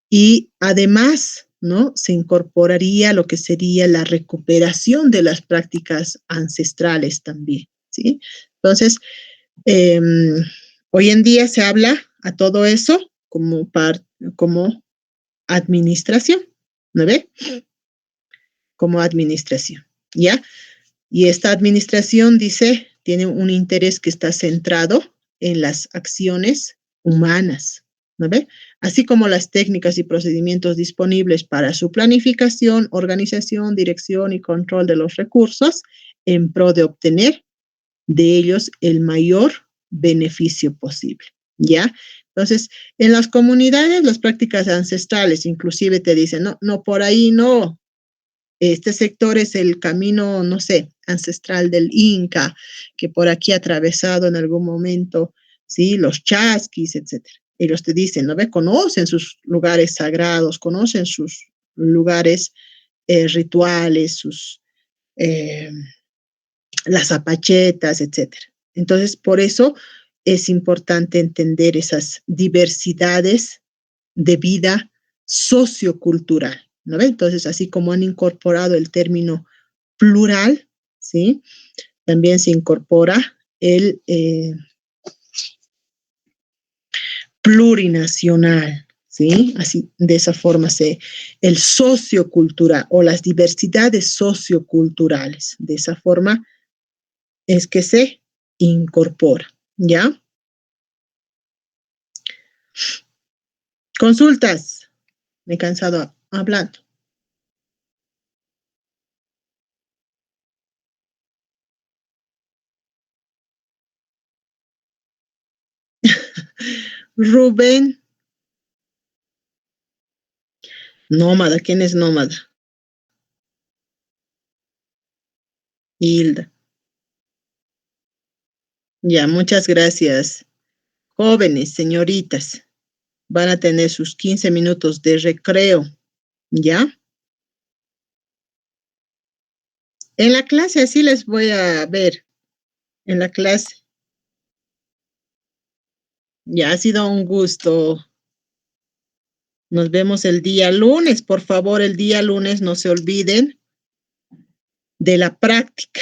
Y además, ¿no? Se incorporaría lo que sería la recuperación de las prácticas ancestrales también, ¿sí? Entonces, hoy en día se habla a todo eso como administración, ¿no ve? Como administración, ¿ya? Y esta administración, dice, tiene un interés que está centrado en las acciones humanas, ¿no ve? Así como las técnicas y procedimientos disponibles para su planificación, organización, dirección y control de los recursos en pro de obtener de ellos el mayor beneficio posible, ¿ya? Entonces, en las comunidades, las prácticas ancestrales inclusive te dicen, no, por ahí no, este sector es el camino, no sé, ancestral del Inca, que por aquí ha atravesado en algún momento, ¿sí? Los chasquis, etcétera. Ellos te dicen, ¿no ve? Conocen sus lugares sagrados, conocen sus lugares rituales, las apachetas, etcétera. Entonces, por eso es importante entender esas diversidades de vida sociocultural, ¿no ve? Entonces, así como han incorporado el término plural, ¿sí? También se incorpora el plurinacional, ¿sí? Así, de esa forma el sociocultural o las diversidades socioculturales, de esa forma es que se incorpora, ¿ya? Consultas. Me he cansado hablando. Rubén. Nómada. ¿Quién es nómada? Hilda. Ya, muchas gracias. Jóvenes, señoritas, van a tener sus 15 minutos de recreo, ¿ya? En la clase así les voy a ver. En la clase. Ya ha sido un gusto. Nos vemos el día lunes. Por favor, el día lunes no se olviden de la práctica.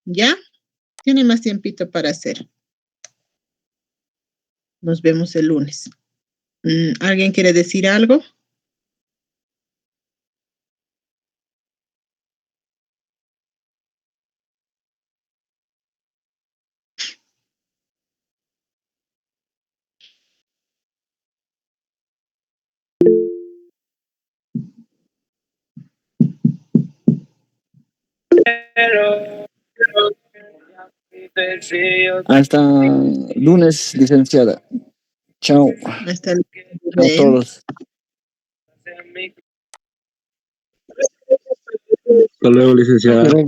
¿Ya? Tiene más tiempito para hacer. Nos vemos el lunes. ¿Alguien quiere decir algo? Hasta lunes, licenciada. Chao. Hasta luego. A todos. Hasta luego, licenciada. Luego.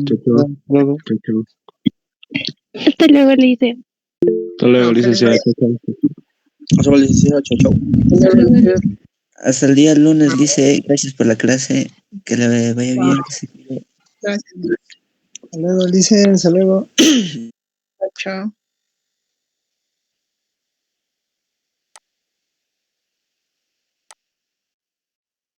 Hasta luego, Lice. Hasta luego, licenciada. Hasta luego, licenciada. Chao, chao. Hasta el día lunes, dice, gracias por la clase, que le vaya bien. Gracias. Hasta luego, Lice. Hasta luego. Chao.